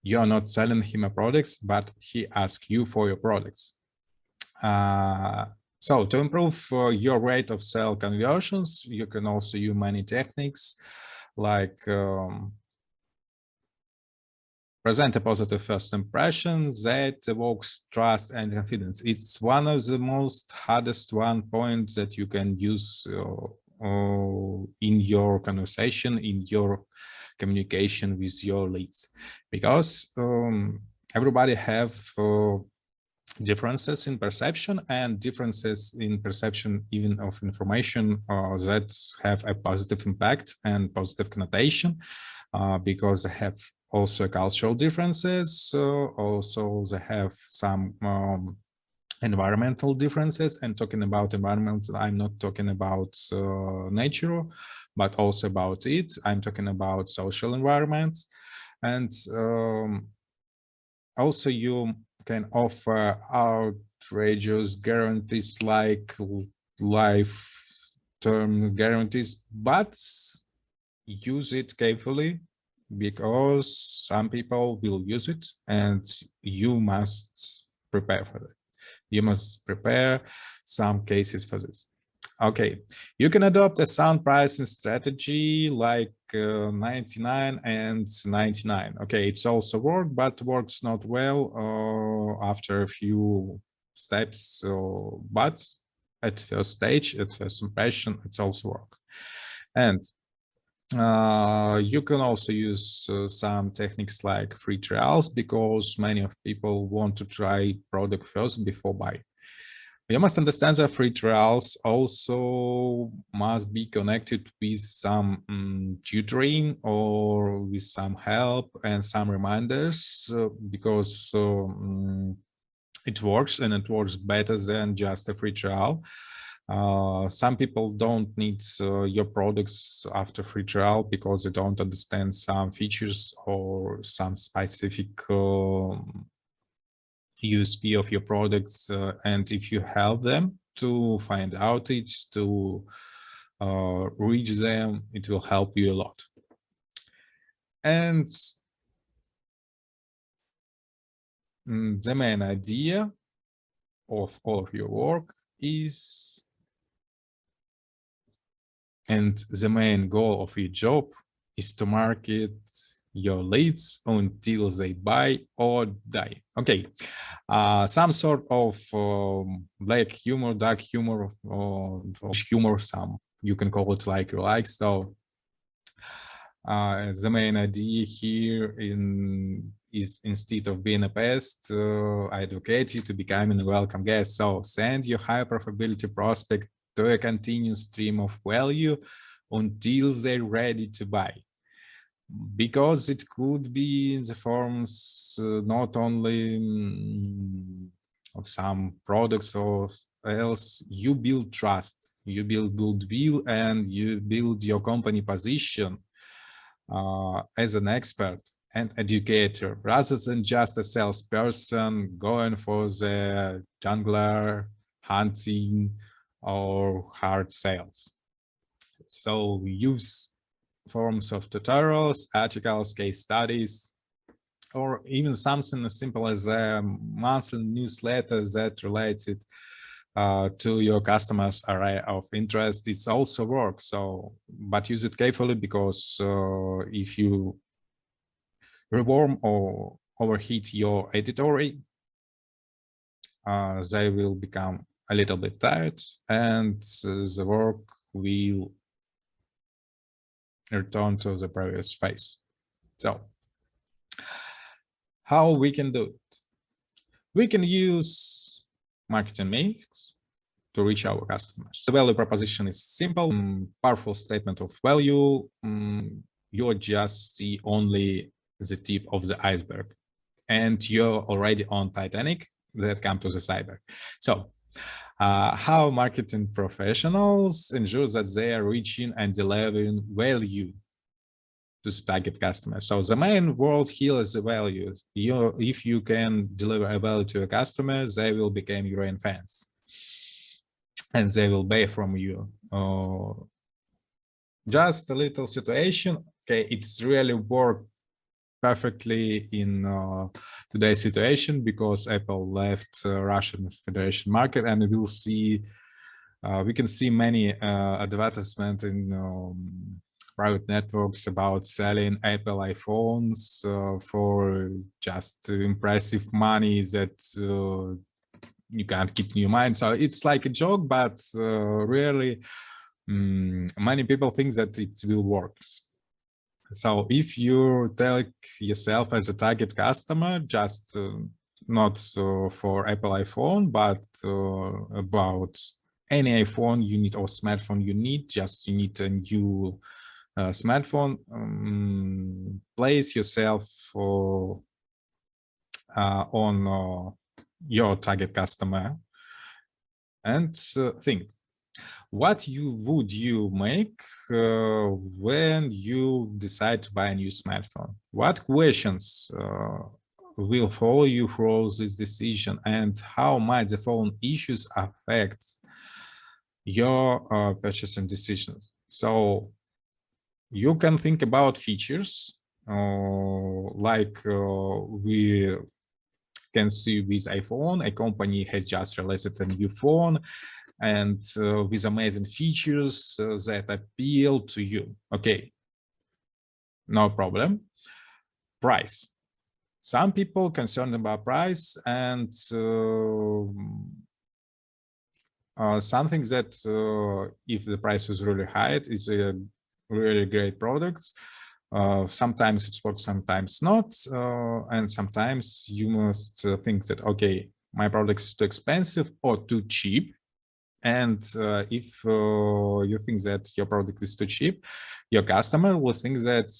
You're not selling him a products, but he asks you for your products. So to improve your rate of sale conversions, you can also use many techniques like present a positive first impression that evokes trust and confidence. It's one of the most hardest points that you can use in your conversation, in your communication with your leads, because everybody have differences in perception and differences in perception even of information that have a positive impact and positive connotation, because they have also cultural differences, also they have some environmental differences. And talking about environment, I'm not talking about nature, but also about it. I'm talking about social environment. And also you can offer outrageous guarantees like life-term guarantees, but use it carefully, because some people will use it and you must prepare for that. You must prepare some cases for this. Okay, you can adopt a sound pricing strategy like 99 and 99. Okay, it's also work, but works not well after a few steps. But at first stage, at first impression, it's also work. And you can also use some techniques like free trials, because many of people want to try product first before buy. You must understand that free trials also must be connected with some tutoring or with some help and some reminders, because it works, and it works better than just a free trial. Some people don't need your products after free trial because they don't understand some features or some specific USP of your products, and if you help them to find out it, to reach them, it will help you a lot. And the main idea of all of your work is, and the main goal of your job is to market your leads until they buy or die. Okay, some sort of black humor, dark humor, or humor, some you can call it like you like. So the main idea here is, instead of being a pest, I advocate you to becoming a welcome guest. So send your high profitability prospect to a continuous stream of value until they're ready to buy. Because it could be in the forms not only of some products or else, you build trust, you build goodwill, and you build your company position as an expert and educator, rather than just a salesperson going for the jungler hunting or hard sales. So use forms of tutorials, articles, case studies, or even something as simple as a monthly newsletter that relates it to your customers' array of interest. It's also work. So, but use it carefully, because if you rewarm or overheat your auditory, they will become a little bit tired, and the work will return to the previous phase. So how we can do it? We can use marketing mix to reach our customers. The value proposition is simple, powerful statement of value. You just see only the tip of the iceberg, and you're already on Titanic that come to the iceberg. So how marketing professionals ensure that they are reaching and delivering value to the target customer. So the main word here is the value. If you can deliver a value to a customer, they will become your own fans, and they will buy from you. Just a little situation. Okay, it's really worked perfectly in today's situation because Apple left Russian Federation market, and we'll see. We can see many advertisements in private networks about selling Apple iPhones for just impressive money that you can't keep in your mind. So it's like a joke, but really many people think that it will work. So if you take yourself as a target customer, just not for Apple iPhone, but about any iPhone you need or smartphone you need, just you need a new smartphone, place yourself on your target customer and think, what would you make when you decide to buy a new smartphone? What questions will follow you through this decision, and how might the following issues affect your purchasing decisions? So you can think about features like we can see with iPhone. A company has just released a new phone and with amazing features that appeal to you. Okay, no problem. Price. Some people concerned about price, and something that if the price is really high, it's a really great product. Sometimes it works, sometimes not, and sometimes you must think that, okay, my product is too expensive or too cheap. And if you think that your product is too cheap, your customer will think that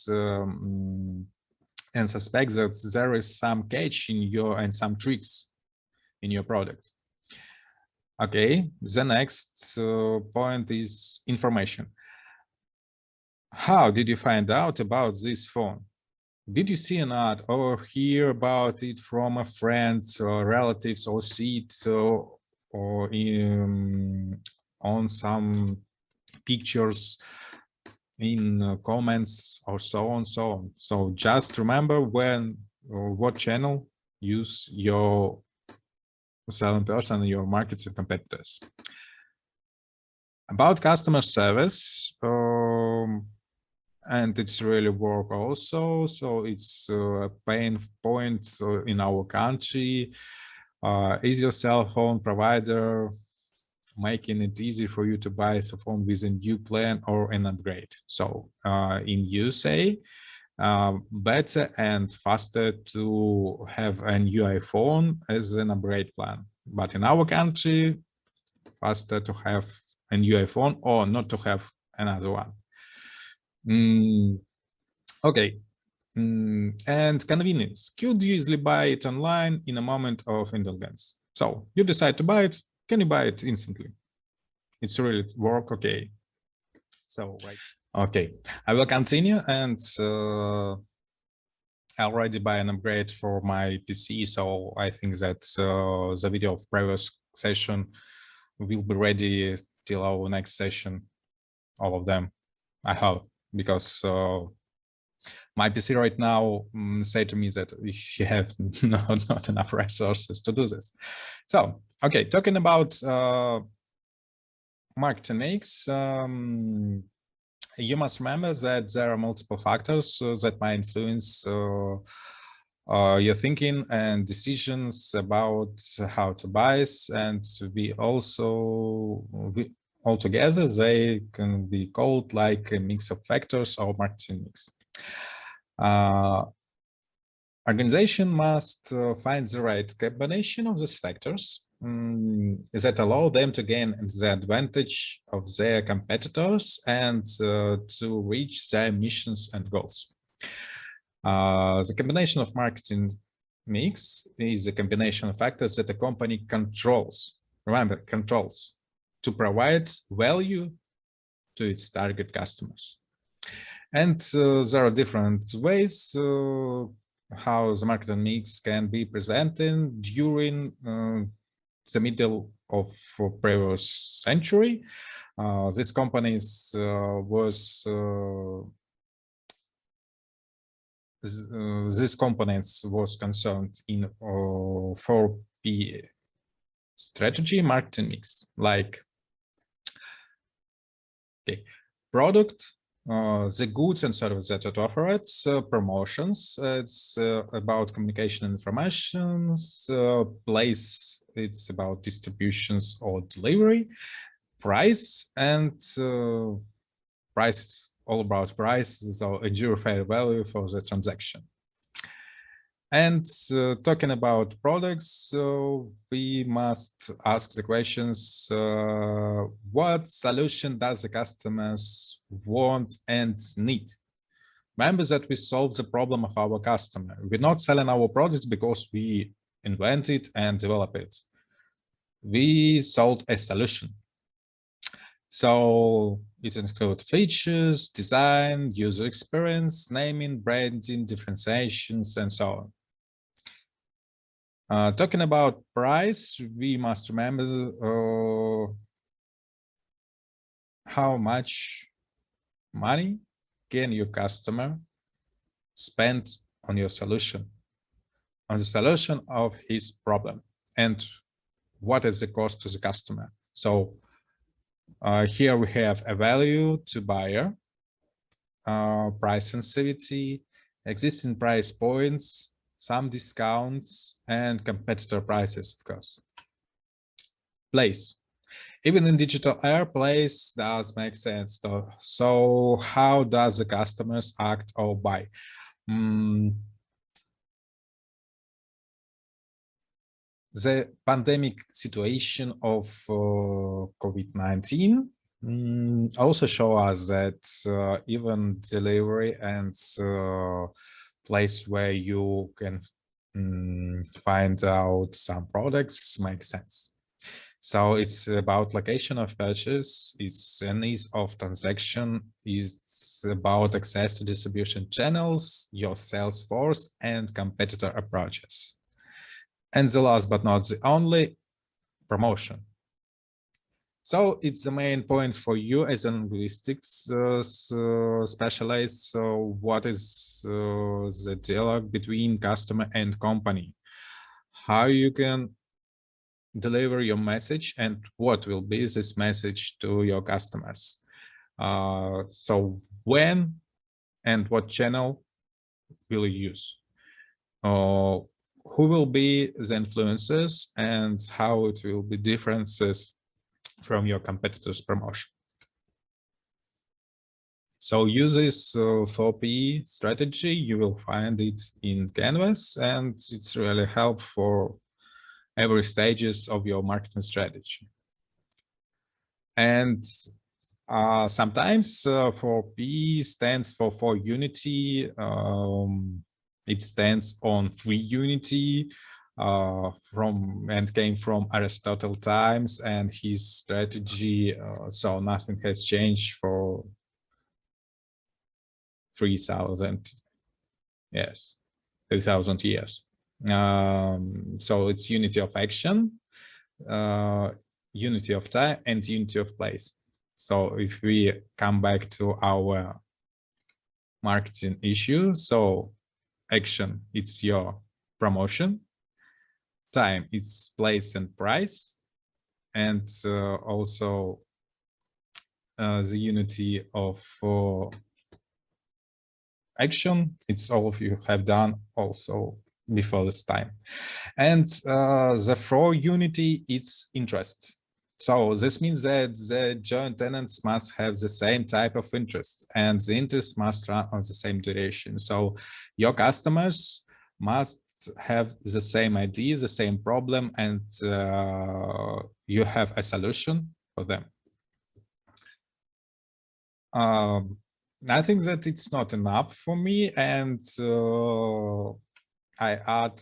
and suspect that there is some catch in your and some tricks in your product. Okay, the next point is information. How did you find out about this phone? Did you see an ad or hear about it from a friend or relatives, or see it or on some pictures in comments or so on, so on. So just remember when or what channel use your selling person and your markets and competitors. About customer service, and it's really work also. So it's a pain point in our country. Is your cell phone provider making it easy for you to buy a cell phone with a new plan or an upgrade? So in USA, better and faster to have a new iPhone as an upgrade plan. But in our country, faster to have a new iPhone or not to have another one. Okay. And convenience. Could you easily buy it online in a moment of indulgence? So you decide to buy it. Can you buy it instantly? It's really work. Okay. So right. Okay, I will continue, and I already buy an upgrade for my PC. So I think that the video of previous session will be ready till our next session. All of them, I hope, because my PC right now say to me that you have not enough resources to do this. So, okay, talking about marketing mix, you must remember that there are multiple factors that might influence your thinking and decisions about how to buy, and we also altogether, they can be called like a mix of factors or marketing mix. Organization must find the right combination of these factors that allow them to gain the advantage of their competitors and to reach their missions and goals. The combination of marketing mix is a combination of factors that the company controls, remember, controls, to provide value to its target customers. And there are different ways how the marketing mix can be presented during the middle of previous century. These companies these components was concerned in 4P strategy marketing mix, like product, the goods and services that it offers, promotions, it's about communication and information, place, it's about distributions or delivery, price, and price is all about price, so ensure fair value for the transaction. And talking about products, we must ask the questions, what solution does the customers want and need? Remember that we solve the problem of our customer. We're not selling our products because we invent it and develop it. We sold a solution. So it includes features, design, user experience, naming, branding, differentiations, and so on. Talking about price, we must remember how much money can your customer spend on your solution, on the solution of his problem, and what is the cost to the customer. So here we have a value to buyer, price sensitivity, existing price points, some discounts, and competitor prices, of course. Place. Even in digital era, place does make sense, though. So how does the customers act or buy? The pandemic situation of COVID-19 also show us that even delivery and place where you can find out some products make sense. So it's about location of purchase, it's an ease of transaction, it's about access to distribution channels, your sales force, and competitor approaches. And the last but not the only, promotion. So it's the main point for you as a linguistics specialist. So what is the dialogue between customer and company? How you can deliver your message and what will be this message to your customers? So when and what channel will you use? Who will be the influencers and how it will be differences from your competitors' promotion. So use this 4P strategy, you will find it in Canvas, and it's really helpful for every stages of your marketing strategy. And sometimes 4P stands for unity. It stands on free unity came from Aristotle times and his strategy. So nothing has changed for 3,000 years. So it's unity of action, unity of time, and unity of place. So if we come back to our marketing issue, so action, it's your promotion. Time, it's place and price. And also the unity of action, it's all of you have done also before this time. And the for unity, it's interest. So this means that the joint tenants must have the same type of interest, and the interest must run on the same duration. So your customers must have the same idea, the same problem, and you have a solution for them. I think that it's not enough for me, and I add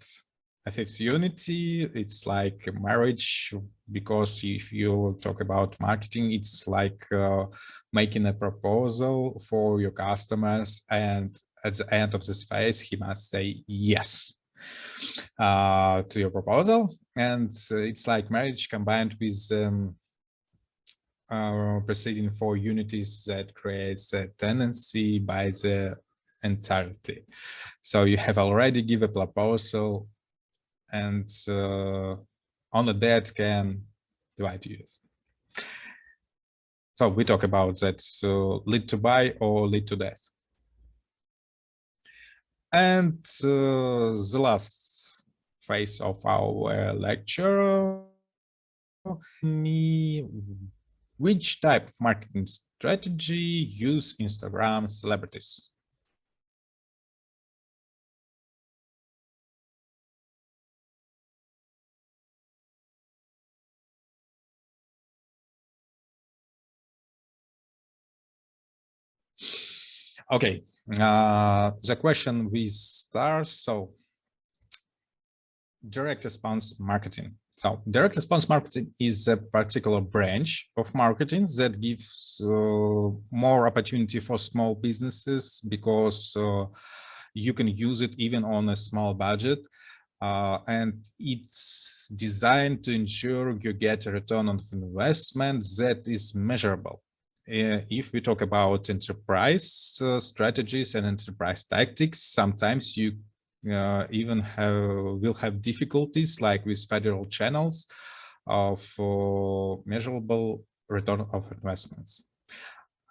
a fifth unity. It's like a marriage, because if you talk about marketing, it's like making a proposal for your customers, and at the end of this phase, he must say yes to your proposal. And it's like marriage combined with preceding four unities that creates a tendency by the entirety. So you have already given a proposal, and only that can divide use. So we talk about that lead to buy or lead to death. And the last phase of our lecture, which type of marketing strategy use Instagram celebrities? Okay, the question with stars. So direct response marketing. So direct response marketing is a particular branch of marketing that gives more opportunity for small businesses, because you can use it even on a small budget. And it's designed to ensure you get a return on investment that is measurable. If we talk about enterprise strategies and enterprise tactics, sometimes you even will have difficulties, like with federal channels, of measurable return of investments.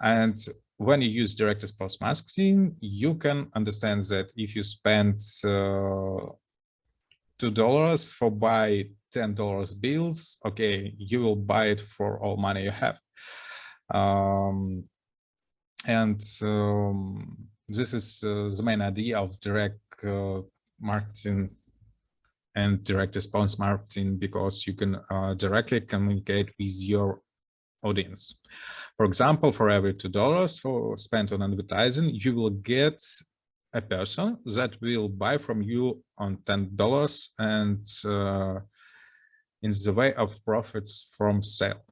And when you use direct response marketing, you can understand that if you spend $2 for buy $10 bills, okay, you will buy it for all money you have. This is the main idea of direct marketing and direct response marketing, because you can directly communicate with your audience. For example, for every $2 spent on advertising, you will get a person that will buy from you on $10, and in the way of profits from sale.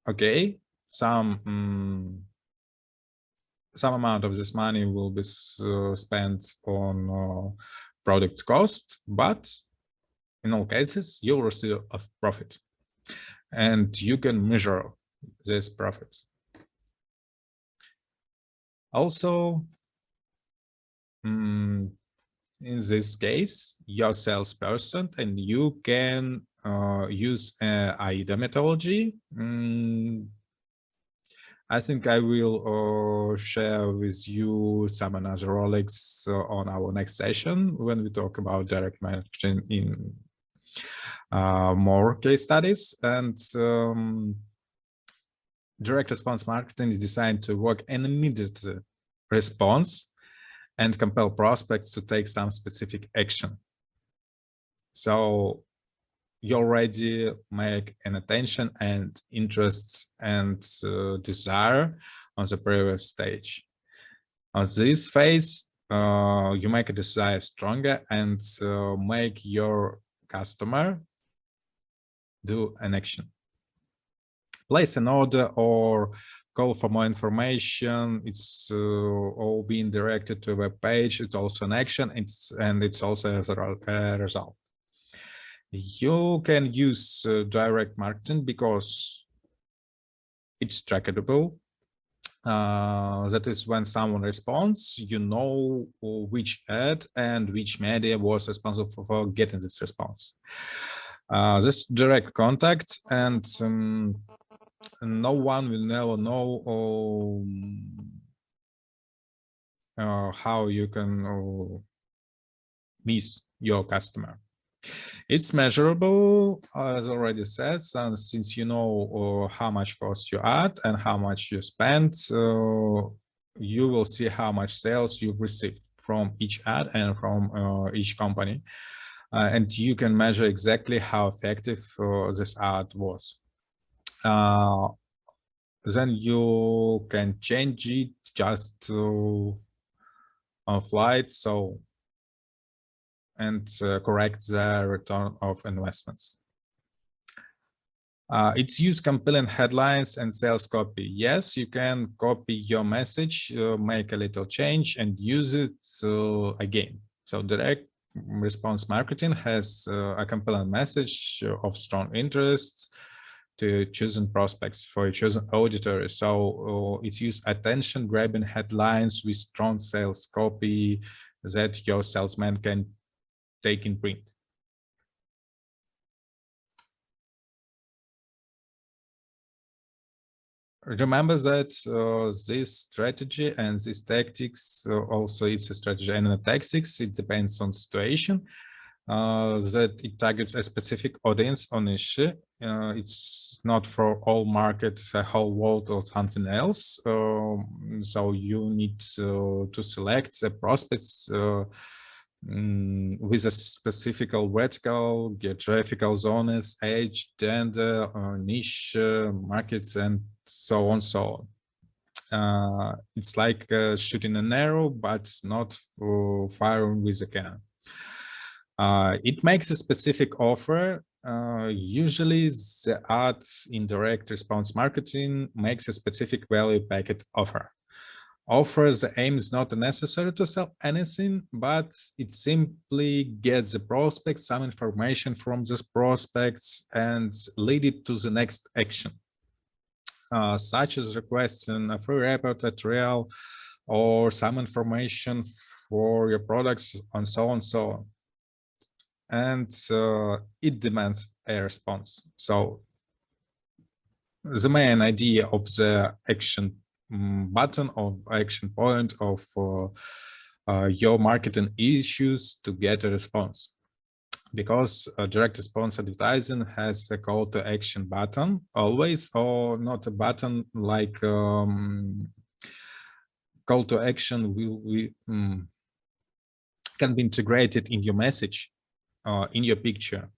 Okay, some amount of this money will be spent on product cost, but in all cases, you'll receive a profit, and you can measure this profit. Also, in this case, your salesperson and you can use AIDA methodology. I think I will share with you some another rolics on our next session when we talk about direct marketing in more case studies. And direct response marketing is designed to work an immediate response and compel prospects to take some specific action. So you already make an attention and interest and desire on the previous stage. On this phase, you make a desire stronger and make your customer do an action. Place an order or call for more information. It's all being directed to a web page. It's also an action, and it's also a result. You can use direct marketing because it's trackable. That is, when someone responds, you know which ad and which media was responsible for getting this response. This direct contact, and no one will never know how you can miss your customer. It's measurable, as already said, and since you know how much cost you add and how much you spend, you will see how much sales you've received from each ad and from each company. And you can measure exactly how effective this ad was. Then you can change it just on flight, so and correct the return of investments. It's use compelling headlines and sales copy. Yes, you can copy your message, make a little change and use it again. So direct response marketing has a compelling message of strong interest to chosen prospects for a chosen auditor. So it uses attention grabbing headlines with strong sales copy that your salesman can take in print. Remember that this strategy and these tactics, also it's a strategy and a tactics, it depends on situation, that it targets a specific audience or niche. It's not for all markets, the whole world or something else. So you need to select the prospects with a specific vertical, geographical zones, age, gender, niche, markets, and so on, so on. It's like shooting an arrow, but not firing with a cannon. It makes a specific offer. Usually the ads in direct response marketing makes a specific value packet offer. Offers the aim is not necessary to sell anything, but it simply gets the prospects some information from these prospects and lead it to the next action, such as requesting a free report at trial or some information for your products and so on, so on. And it demands a response. So the main idea of the action button or action point of your marketing issues to get a response, because direct response advertising has a call to action button always, or not a button like call to action can be integrated in your message, in your picture,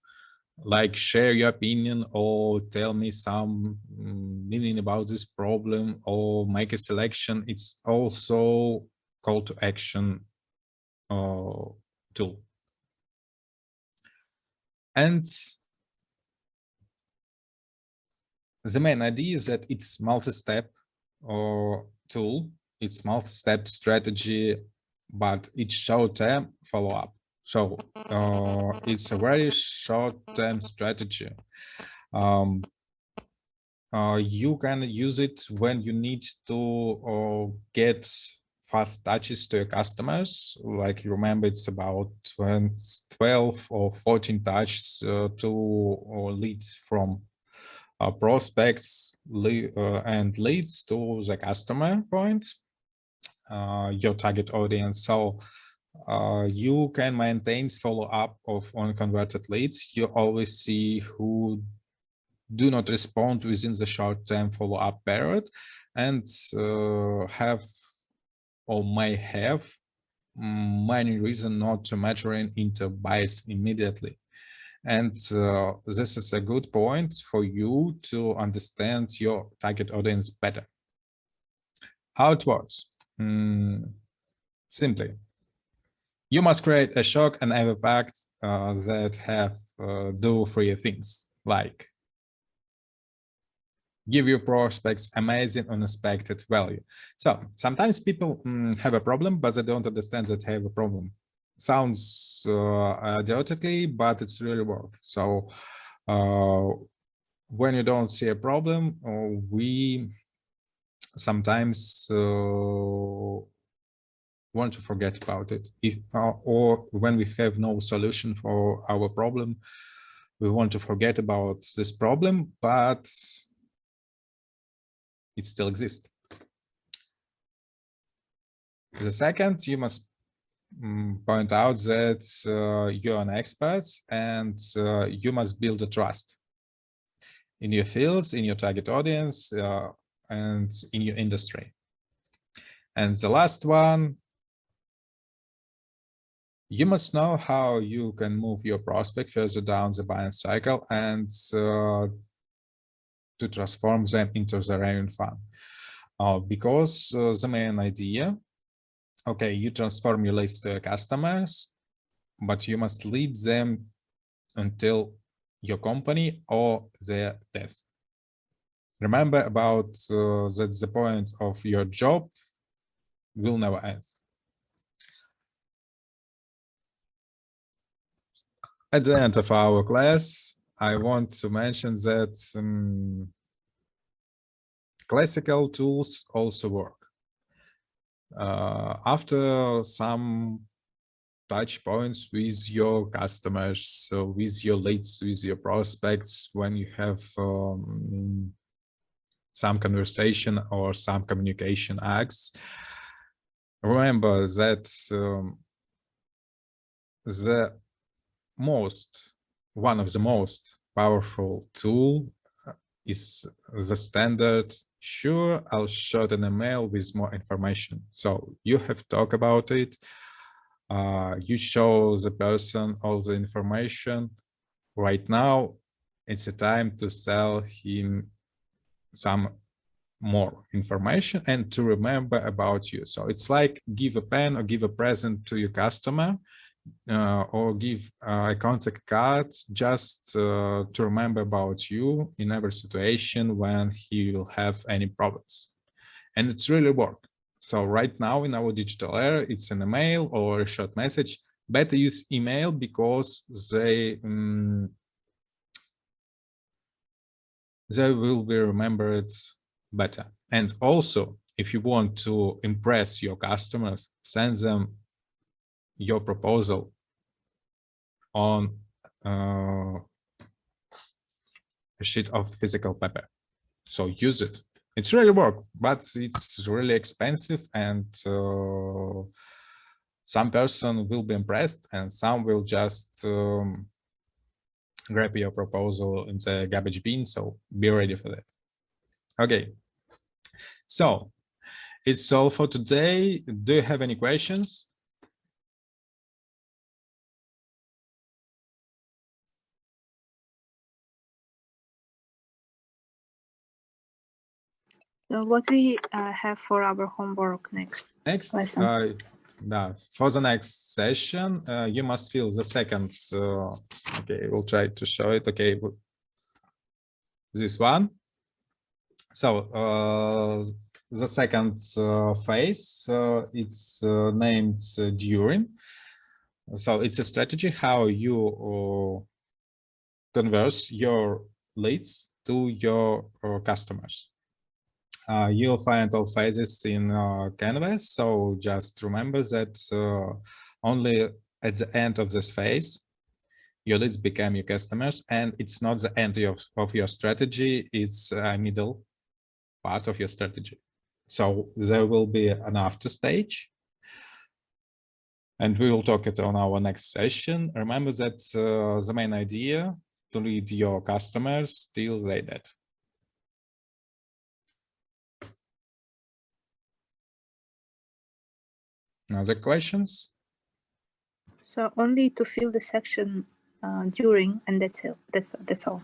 like share your opinion or tell me some meaning about this problem or make a selection. It's also call to action tool. And the main idea is that it's multi-step tool, it's multi-step strategy, but it's short-term follow-up. So it's a very short-term strategy. You can use it when you need to get fast touches to your customers. Like you remember, it's about 12 or 14 touches to leads from prospects and leads to the customer point, your target audience. So you can maintain follow-up of unconverted leads. You always see who do not respond within the short-term follow-up period, and have or may have many reasons not to maturing into buys immediately. And this is a good point for you to understand your target audience better. How it works? Simply, you must create a shock and ever pact that have do three things, like give your prospects amazing unexpected value. So sometimes people have a problem, but they don't understand that they have a problem. Sounds idiotically, but it's really work. So when you don't see a problem, we sometimes want to forget about it. Or when we have no solution for our problem, we want to forget about this problem, but it still exists. The second, you must point out that you're an expert and you must build a trust in your fields, in your target audience, and in your industry. And the last one, you must know how you can move your prospect further down the buying cycle and to transform them into the revenue fund. Because the main idea, okay, you transform your leads to customers, but you must lead them until your company or their death. Remember about that the point of your job will never end. At the end of our class, I want to mention that classical tools also work. After some touch points with your customers, so with your leads, with your prospects, when you have some conversation or some communication acts, remember that one of the most powerful tool is the standard, sure, I'll shoot an email with more information. So you have talked about it. You show the person all the information. Right now, it's a time to sell him some more information and to remember about you. So it's like give a pen or give a present to your customer or give a contact card just to remember about you in every situation when he will have any problems. And it's really work. So right now in our digital era, it's an email or a short message. Better use email because they will be remembered better. And also, if you want to impress your customers, send them your proposal on a sheet of physical paper. So use it. It's really work, but it's really expensive, and some person will be impressed and some will just grab your proposal in the garbage bin. So be ready for that. Okay. So it's all for today. Do you have any questions? So what we have for our homework next? Next, lesson? for the next session, you must fill the second. Okay, we'll try to show it. Okay, this one. So the second phase, it's named during. So it's a strategy how you converse your leads to your customers. You'll find all phases in Canvas, so just remember that only at the end of this phase, your leads become your customers, and it's not the end of your strategy, it's a middle part of your strategy. So there will be an after stage, and we will talk it on our next session. Remember that the main idea to lead your customers till they dead. Other questions? So only to fill the section during, and that's it. That's all.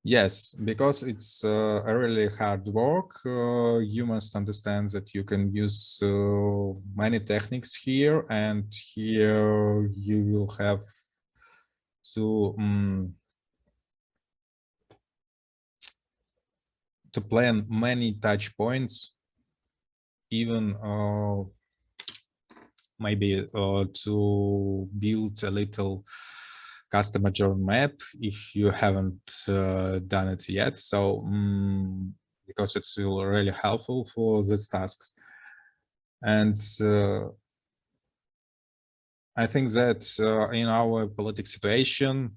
Yes, because it's a really hard work. You must understand that you can use many techniques here, and here you will have to plan many touch points, even maybe to build a little customer journey map if you haven't done it yet. So because it's really helpful for these tasks. And I think that in our political situation,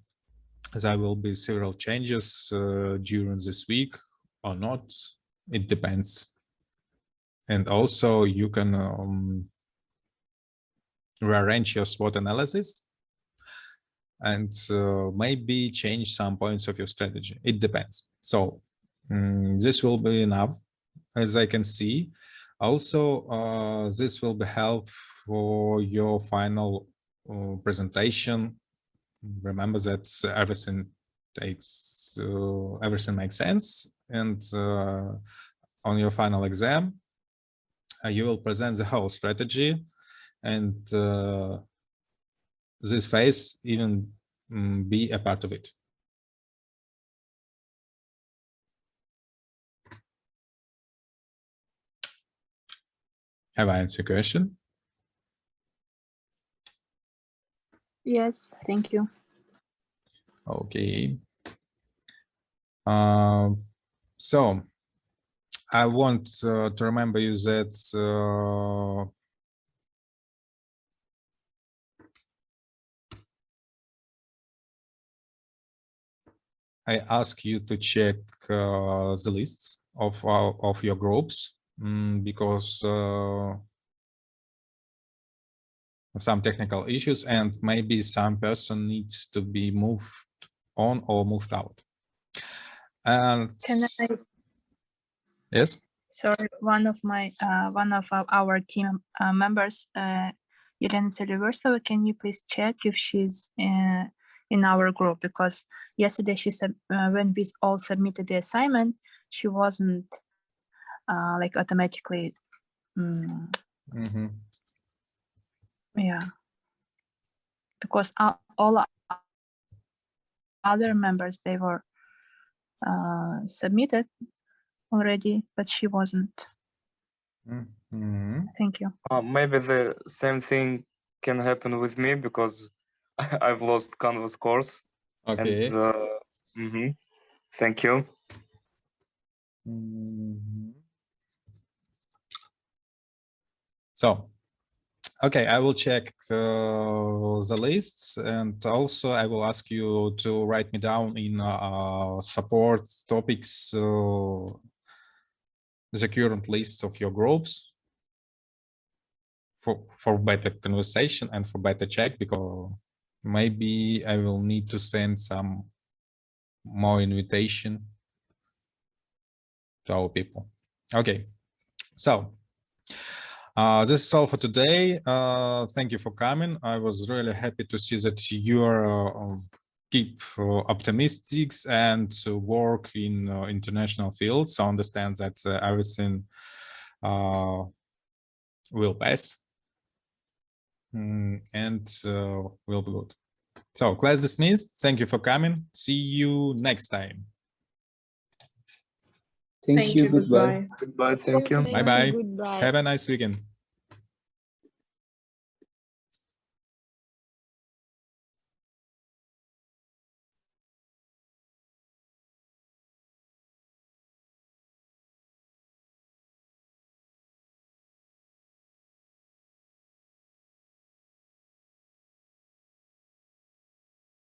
there will be several changes during this week or not. It depends. And also you can rearrange your SWOT analysis and maybe change some points of your strategy. It depends. So this will be enough, as I can see. Also, this will be help for your final presentation. Remember that everything makes sense, and on your final exam, you will present the whole strategy, and this phase even be a part of it. Have I answered your question? Yes, thank you. Okay. So I want to remember you that I ask you to check the lists of your groups because of some technical issues, and maybe some person needs to be moved on or moved out. And Can I? Yes. Sorry, one of our team members, Elena Seliversova, can you please check if she's in our group? Because yesterday she said when we all submitted the assignment, she wasn't like automatically. Yeah, because all other members, they were submitted already, but she wasn't. Thank you. Maybe the same thing can happen with me because I've lost Canvas course. Okay. And thank you. So, okay, I will check the lists, and also I will ask you to write me down in support topics the current list of your groups for better conversation and for better check, because maybe I will need to send some more invitation to our people. Okay, so this is all for today. Thank you for coming. I was really happy to see that you are keep optimistic and work in international fields. So understand that everything will pass and will be good. So class dismissed. Thank you for coming. See you next time. Thank you. Goodbye. Goodbye. Thank you. Bye bye. Goodbye. Have a nice weekend.